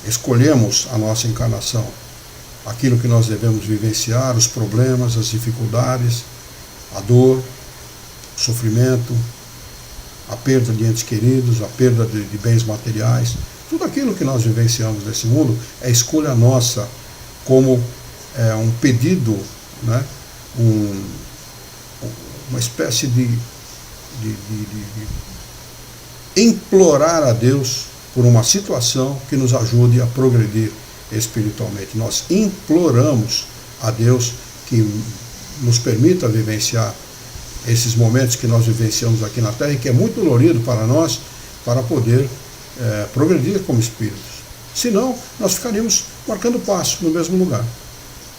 escolhemos a nossa encarnação, aquilo que nós devemos vivenciar, os problemas, as dificuldades, a dor, o sofrimento, a perda de entes queridos, a perda de bens materiais, tudo aquilo que nós vivenciamos nesse mundo é escolha nossa, como um pedido, né? Uma espécie de implorar a Deus por uma situação que nos ajude a progredir espiritualmente. Nós imploramos a Deus que nos permita vivenciar esses momentos que nós vivenciamos aqui na Terra e que é muito dolorido para nós, para poder progredir como espíritos. Senão, nós ficaríamos marcando passo no mesmo lugar,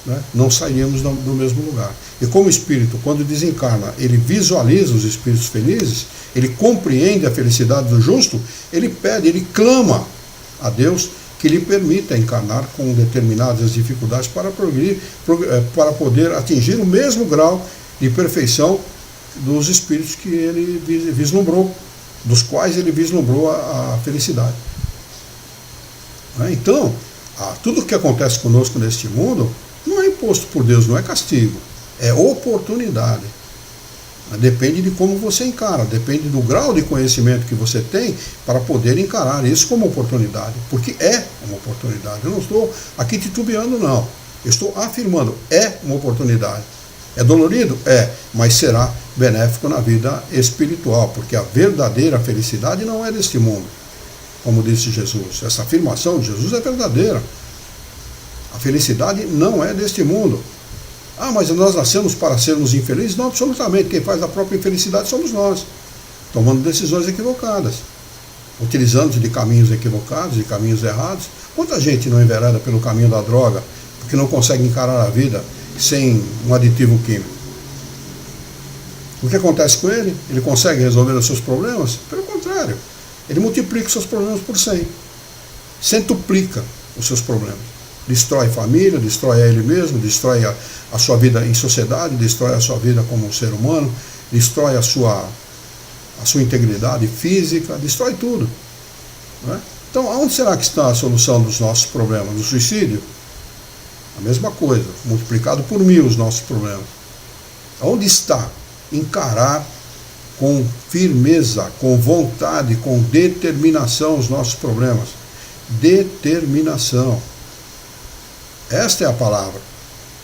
né? Não sairíamos do mesmo lugar. E como espírito, quando desencarna, ele visualiza os espíritos felizes, ele compreende a felicidade do justo, ele pede, ele clama a Deus que lhe permita encarnar com determinadas dificuldades para progredir, para poder atingir o mesmo grau de perfeição dos espíritos que ele vislumbrou, dos quais ele vislumbrou a felicidade. Então, tudo o que acontece conosco neste mundo não é imposto por Deus, não é castigo, é oportunidade. Depende de como você encara, depende do grau de conhecimento que você tem para poder encarar isso como oportunidade, porque é uma oportunidade. Eu não estou aqui titubeando, não. Eu estou afirmando, é uma oportunidade. É dolorido? É, mas será benéfico na vida espiritual, porque a verdadeira felicidade não é deste mundo, como disse Jesus. Essa afirmação de Jesus é verdadeira. A felicidade não é deste mundo. Ah, mas nós nascemos para sermos infelizes? Não, absolutamente. Quem faz a própria infelicidade somos nós, tomando decisões equivocadas, utilizando-se de caminhos equivocados, de caminhos errados. Quanta gente não envereda pelo caminho da droga, porque não consegue encarar a vida sem um aditivo químico? O que acontece com ele? Ele consegue resolver os seus problemas? Pelo contrário, ele multiplica os seus problemas por 100, centuplica os seus problemas. Destrói família, destrói a ele mesmo, destrói a sua vida em sociedade, destrói a sua vida como um ser humano, destrói a sua integridade física, destrói tudo, né? Então, aonde será que está a solução dos nossos problemas? No suicídio? A mesma coisa, multiplicado por 1000 os nossos problemas. Aonde está encarar com firmeza, com vontade, com determinação os nossos problemas? Determinação. Esta é a palavra.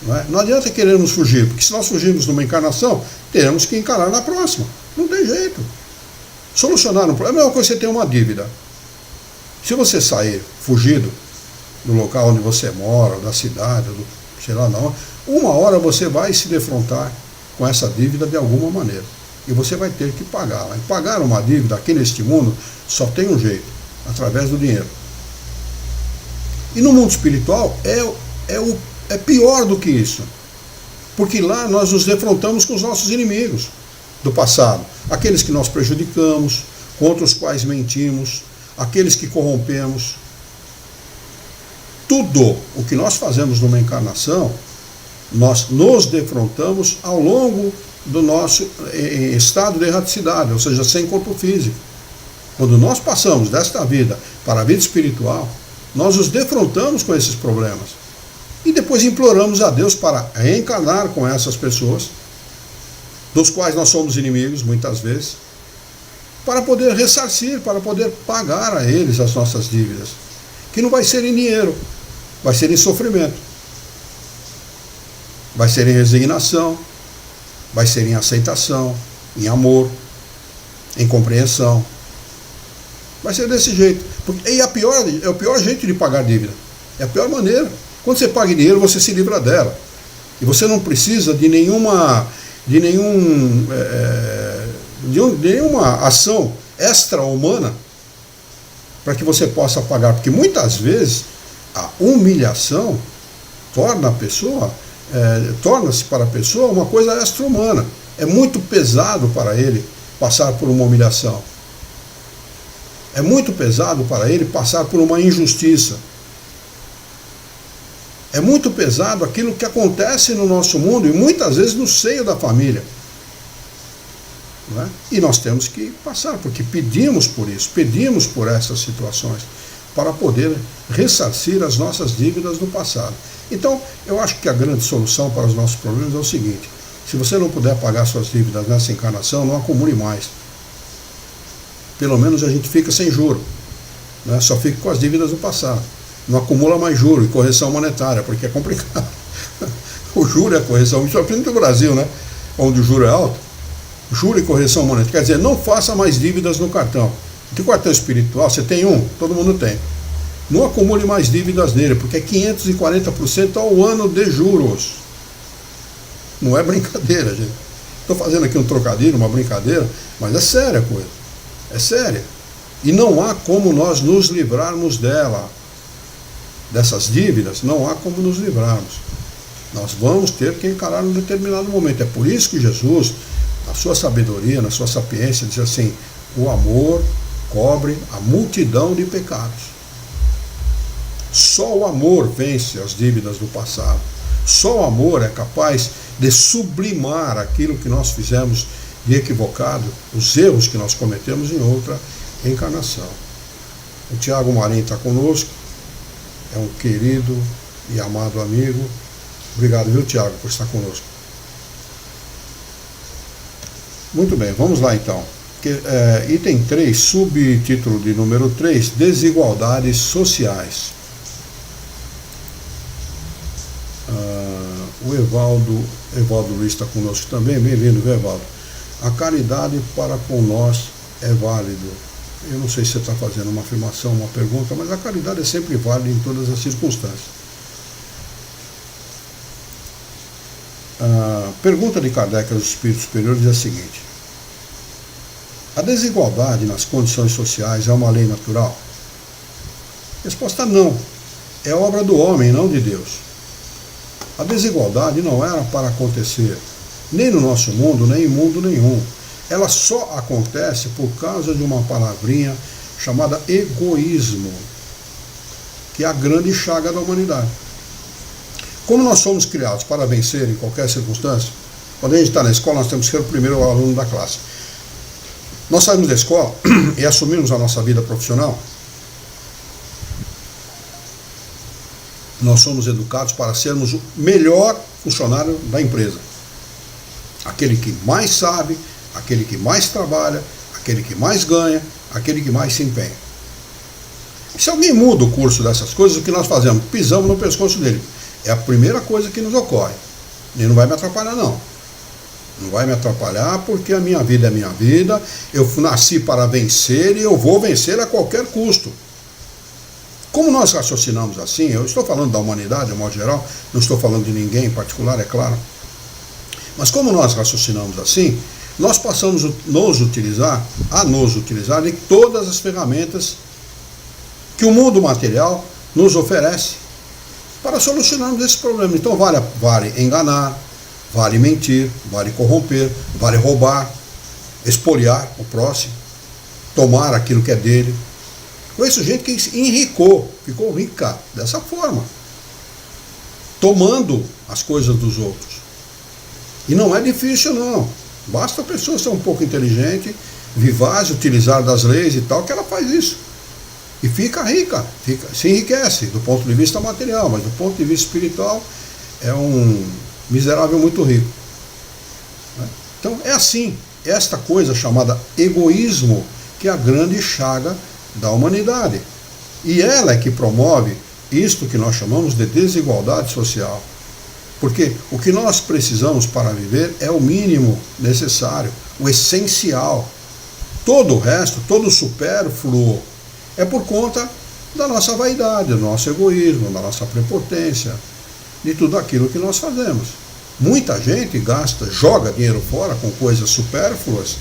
Não é? Não adianta querermos fugir, porque se nós fugirmos numa encarnação, teremos que encarar na próxima. Não tem jeito. Solucionar um problema é uma coisa que você tem uma dívida. Se você sair fugido do local onde você mora, da cidade, sei lá não, uma hora você vai se defrontar com essa dívida de alguma maneira. E você vai ter que pagá-la. E pagar uma dívida aqui neste mundo só tem um jeito, através do dinheiro. E no mundo espiritual é pior do que isso. Porque lá nós nos defrontamos com os nossos inimigos do passado. Aqueles que nós prejudicamos, contra os quais mentimos, aqueles que corrompemos. Tudo o que nós fazemos numa encarnação, nós nos defrontamos ao longo do nosso estado de erraticidade, ou seja, sem corpo físico. Quando nós passamos desta vida para a vida espiritual, nós nos defrontamos com esses problemas. E depois imploramos a Deus para reencarnar com essas pessoas, dos quais nós somos inimigos, muitas vezes, para poder ressarcir, para poder pagar a eles as nossas dívidas. Que não vai ser em dinheiro, vai ser em sofrimento, vai ser em resignação, vai ser em aceitação, em amor, em compreensão. Vai ser desse jeito. E é o pior jeito de pagar dívida. É a pior maneira. Quando você paga em dinheiro, você se livra dela. E você não precisa de nenhuma ação extra-humana para que você possa pagar. Porque muitas vezes a humilhação torna-se para a pessoa uma coisa extra-humana. É muito pesado para ele passar por uma humilhação. É muito pesado para ele passar por uma injustiça. É muito pesado aquilo que acontece no nosso mundo e muitas vezes no seio da família. Não é? E nós temos que passar, porque pedimos por isso, pedimos por essas situações, para poder ressarcir as nossas dívidas do passado. Então, eu acho que a grande solução para os nossos problemas é o seguinte: se você não puder pagar suas dívidas nessa encarnação, não acumule mais. Pelo menos a gente fica sem juro, né? Só fica com as dívidas do passado. Não acumula mais juro e correção monetária, porque é complicado. O juro é a correção, principalmente no Brasil, né? Onde o juro é alto. Juro e correção monetária. Quer dizer, não faça mais dívidas no cartão. De cartão espiritual, você tem um? Todo mundo tem. Não acumule mais dívidas nele, porque é 540% ao ano de juros. Não é brincadeira, gente. Estou fazendo aqui um trocadilho, uma brincadeira, mas é séria a coisa. É séria. E não há como nós nos livrarmos dessas dívidas, não há como nos livrarmos. Nós vamos ter que encarar um determinado momento. É por isso que Jesus, na sua sabedoria, na sua sapiência, diz assim: o amor cobre a multidão de pecados. Só o amor vence as dívidas do passado. Só o amor é capaz de sublimar aquilo que nós fizemos de equivocado, os erros que nós cometemos em outra encarnação. O Tiago Marim está conosco, é um querido e amado amigo. Obrigado, viu, Tiago, por estar conosco. Muito bem, vamos lá então. Item 3, subtítulo de número 3, desigualdades sociais. O Evaldo Luiz está conosco também, bem-vindo, viu, Evaldo? A caridade para com nós é válido. Eu não sei se você está fazendo uma afirmação, uma pergunta, mas a caridade é sempre válida em todas as circunstâncias. A pergunta de Kardec aos espíritos superiores é a seguinte: a desigualdade nas condições sociais é uma lei natural? Resposta: não. É obra do homem, não de Deus. A desigualdade não era para acontecer nem no nosso mundo, nem em mundo nenhum. Ela só acontece por causa de uma palavrinha chamada egoísmo, que é a grande chaga da humanidade. Como nós somos criados para vencer em qualquer circunstância, quando a gente está na escola, nós temos que ser o primeiro aluno da classe. Nós saímos da escola e assumimos a nossa vida profissional. Nós somos educados para sermos o melhor funcionário da empresa. Aquele que mais sabe, aquele que mais trabalha, aquele que mais ganha, aquele que mais se empenha. E se alguém muda o curso dessas coisas, o que nós fazemos? Pisamos no pescoço dele. É a primeira coisa que nos ocorre. E não vai me atrapalhar, não. Não vai me atrapalhar, porque a minha vida é minha vida, eu nasci para vencer e eu vou vencer a qualquer custo. Como nós raciocinamos assim, eu estou falando da humanidade, de modo geral, não estou falando de ninguém em particular, é claro. Mas como nós raciocinamos assim, nós passamos a nos utilizar de todas as ferramentas que o mundo material nos oferece para solucionarmos esse problema. Então vale enganar, vale mentir, vale corromper, vale roubar, expoliar o próximo, tomar aquilo que é dele. Conheço gente que enricou, ficou rica dessa forma, tomando as coisas dos outros. E não é difícil, não. Basta a pessoa ser um pouco inteligente, vivaz, utilizar das leis e tal, que ela faz isso. E fica rica, se enriquece do ponto de vista material, mas do ponto de vista espiritual é um miserável muito rico. Então é assim, esta coisa chamada egoísmo, que é a grande chaga da humanidade. E ela é que promove isto que nós chamamos de desigualdade social. Porque o que nós precisamos para viver é o mínimo necessário, o essencial. Todo o resto, todo o supérfluo, é por conta da nossa vaidade, do nosso egoísmo, da nossa prepotência, de tudo aquilo que nós fazemos. Muita gente joga dinheiro fora com coisas supérfluas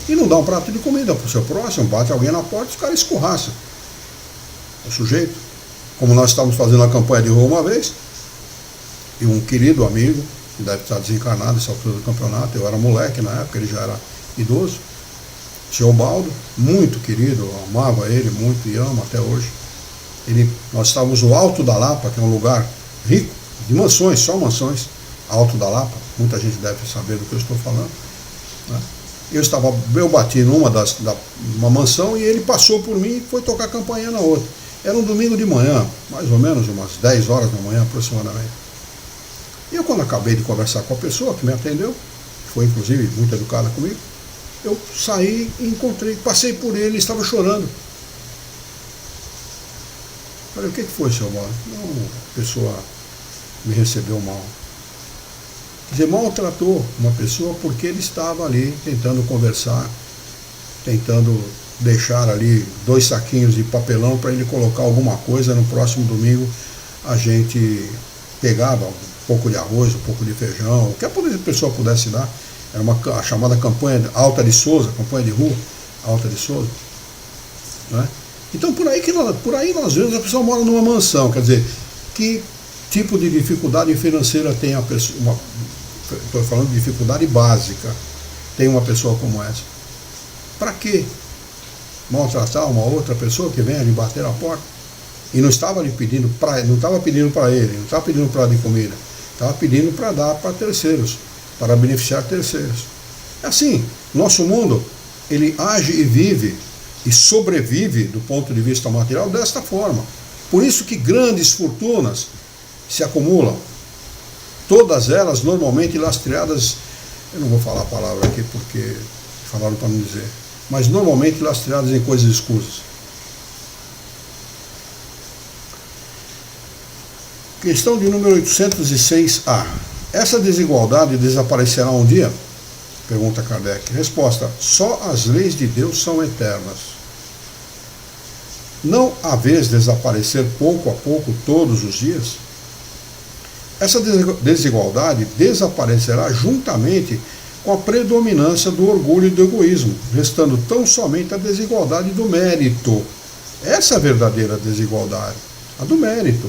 e não dá um prato de comida para o seu próximo, bate alguém na porta e os caras escorraçam o sujeito. Como nós estávamos fazendo a campanha de rua uma vez, e um querido amigo, deve estar desencarnado nessa altura do campeonato, eu era moleque na época, ele já era idoso. Seu Baldo, muito querido, eu amava ele muito e amo até hoje. Nós estávamos no Alto da Lapa, que é um lugar rico, de mansões, só mansões, Alto da Lapa, muita gente deve saber do que eu estou falando, né? Eu bati numa uma mansão e ele passou por mim e foi tocar campainha na outra. Era um domingo de manhã, mais ou menos umas 10 horas da manhã aproximadamente. E eu, quando acabei de conversar com a pessoa que me atendeu, que foi inclusive muito educada comigo, eu saí e passei por ele, ele estava chorando. Falei, o que foi, seu Baldo? Não, a pessoa me recebeu mal. Quer dizer, maltratou uma pessoa porque ele estava ali tentando conversar, tentando deixar ali 2 saquinhos de papelão para ele colocar alguma coisa. No próximo domingo a gente pegava um pouco de arroz, um pouco de feijão, o que a pessoa pudesse dar. Era a chamada campanha Alta de Souza, campanha de rua Alta de Souza, né? Então por aí nós vemos a pessoa mora numa mansão. Quer dizer, que tipo de dificuldade financeira tem a pessoa? Estou falando de dificuldade básica. Tem uma pessoa como essa. Para quê? Maltratar uma outra pessoa que vem ali bater a porta? E não estava lhe pedindo não estava pedindo para ele, não estava pedindo para de comida, estava pedindo para dar para terceiros, para beneficiar terceiros. É assim, nosso mundo, ele age e vive e sobrevive do ponto de vista material desta forma. Por isso que grandes fortunas se acumulam. Todas elas normalmente lastreadas, eu não vou falar a palavra aqui porque falaram para não dizer, mas normalmente lastreadas em coisas escusas. Questão de número 806A. Essa desigualdade desaparecerá um dia? Pergunta Kardec. Resposta: só as leis de Deus são eternas. Não há vez desaparecer pouco a pouco todos os dias? Essa desigualdade desaparecerá juntamente com a predominância do orgulho e do egoísmo, restando tão somente a desigualdade do mérito. Essa é a verdadeira desigualdade, a do mérito.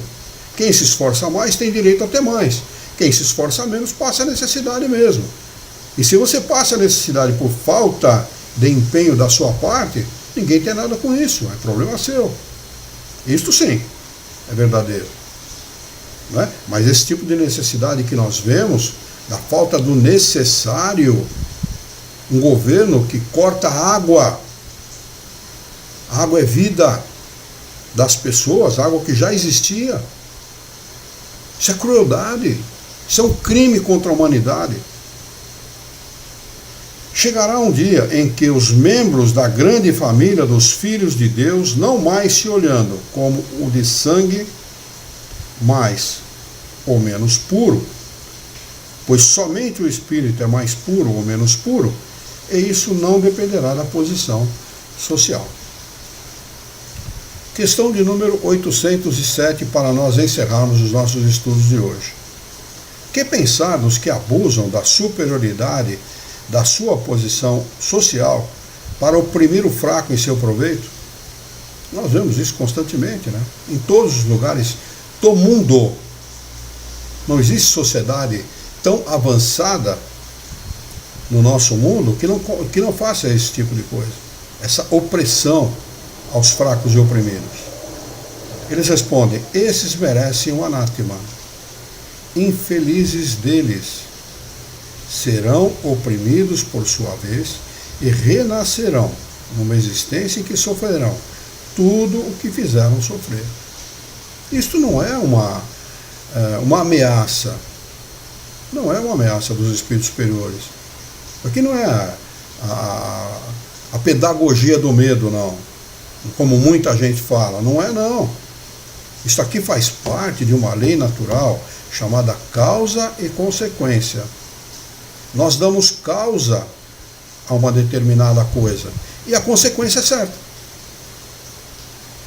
Quem se esforça mais tem direito a ter mais. Quem se esforça menos passa a necessidade mesmo. E se você passa a necessidade por falta de empenho da sua parte, ninguém tem nada com isso, é problema seu. Isto sim, é verdadeiro. Não é? Mas esse tipo de necessidade que nós vemos, da falta do necessário, um governo que corta água é vida das pessoas, água que já existia. Isso é crueldade, isso é um crime contra a humanidade. Chegará um dia em que os membros da grande família dos filhos de Deus, não mais se olhando como o de sangue mais ou menos puro, pois somente o espírito é mais puro ou menos puro, e isso não dependerá da posição social. Questão de número 807 para nós encerrarmos os nossos estudos de hoje. Que pensar dos que abusam da superioridade da sua posição social para oprimir o fraco em seu proveito? Nós vemos isso constantemente, né? Em todos os lugares do mundo. Não existe sociedade tão avançada no nosso mundo que não faça esse tipo de coisa. Essa opressão aos fracos e oprimidos. Eles respondem: esses merecem um anátema. Infelizes deles, serão oprimidos por sua vez e renascerão numa existência em que sofrerão tudo o que fizeram sofrer. Isto não é uma ameaça. Não é uma ameaça dos espíritos superiores. Aqui não é a pedagogia do medo, não. Como muita gente fala. Não é, não. Isso aqui faz parte de uma lei natural chamada causa e consequência. Nós damos causa a uma determinada coisa e a consequência é certa.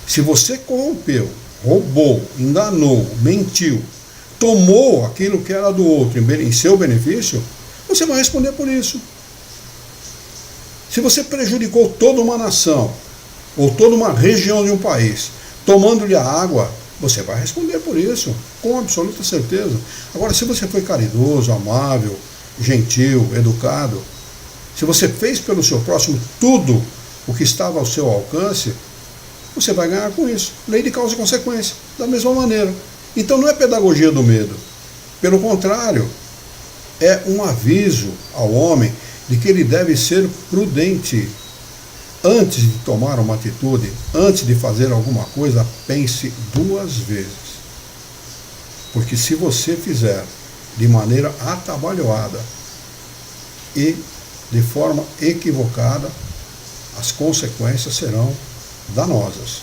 Se você corrompeu, roubou, enganou, mentiu, tomou aquilo que era do outro em seu benefício, você vai responder por isso. Se você prejudicou toda uma nação ou toda uma região de um país, tomando-lhe a água, você vai responder por isso, com absoluta certeza. Agora, se você foi caridoso, amável, gentil, educado, se você fez pelo seu próximo tudo o que estava ao seu alcance, você vai ganhar com isso. Lei de causa e consequência, da mesma maneira. Então não é pedagogia do medo. Pelo contrário, é um aviso ao homem de que ele deve ser prudente. Antes de tomar uma atitude, antes de fazer alguma coisa, pense duas vezes. Porque se você fizer de maneira atabalhoada e de forma equivocada, as consequências serão danosas.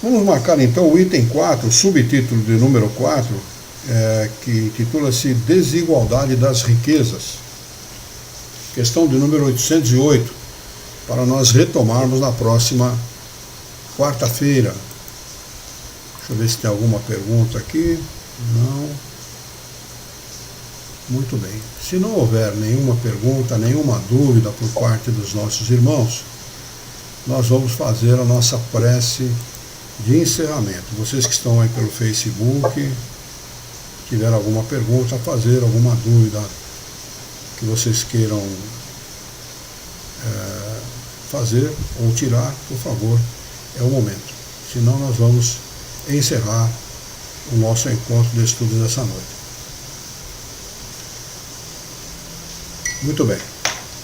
Vamos marcar então o item 4, o subtítulo de número 4, que titula-se Desigualdade das Riquezas. Questão de número 808, para nós retomarmos na próxima quarta-feira. Deixa eu ver se tem alguma pergunta aqui. Não. Muito bem. Se não houver nenhuma pergunta, nenhuma dúvida por parte dos nossos irmãos, nós vamos fazer a nossa prece de encerramento. Vocês que estão aí pelo Facebook, tiver alguma pergunta a fazer, alguma dúvida que vocês queiram fazer ou tirar, por favor, é o momento. Senão nós vamos encerrar o nosso encontro de estudos dessa noite. Muito bem.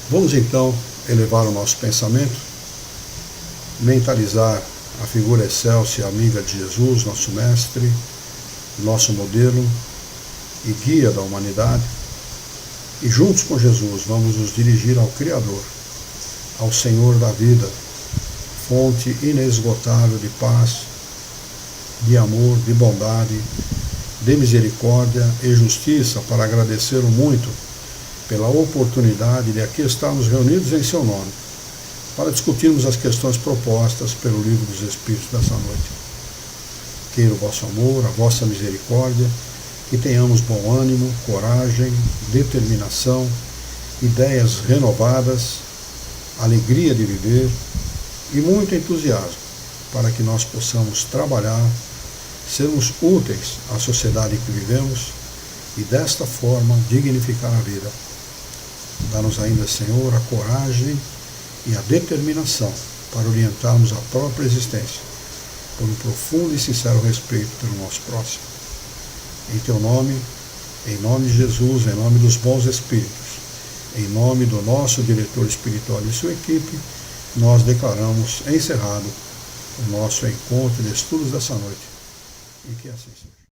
Vamos então elevar o nosso pensamento, mentalizar a figura excelsa e amiga de Jesus, nosso mestre, nosso modelo e guia da humanidade, e juntos com Jesus vamos nos dirigir ao Criador, ao Senhor da vida, fonte inesgotável de paz, de amor, de bondade, de misericórdia e justiça, para agradecer-o muito pela oportunidade de aqui estarmos reunidos em seu nome, para discutirmos as questões propostas pelo Livro dos Espíritos dessa noite. Queira o vosso amor, a vossa misericórdia, que tenhamos bom ânimo, coragem, determinação, ideias renovadas, alegria de viver e muito entusiasmo, para que nós possamos trabalhar, sermos úteis à sociedade em que vivemos e desta forma dignificar a vida. Dá-nos ainda, Senhor, a coragem e a determinação para orientarmos a própria existência, por um profundo e sincero respeito pelo nosso próximo. Em Teu nome, em nome de Jesus, em nome dos bons Espíritos, em nome do nosso diretor espiritual e sua equipe, nós declaramos encerrado o nosso encontro de estudos dessa noite. E que assim seja.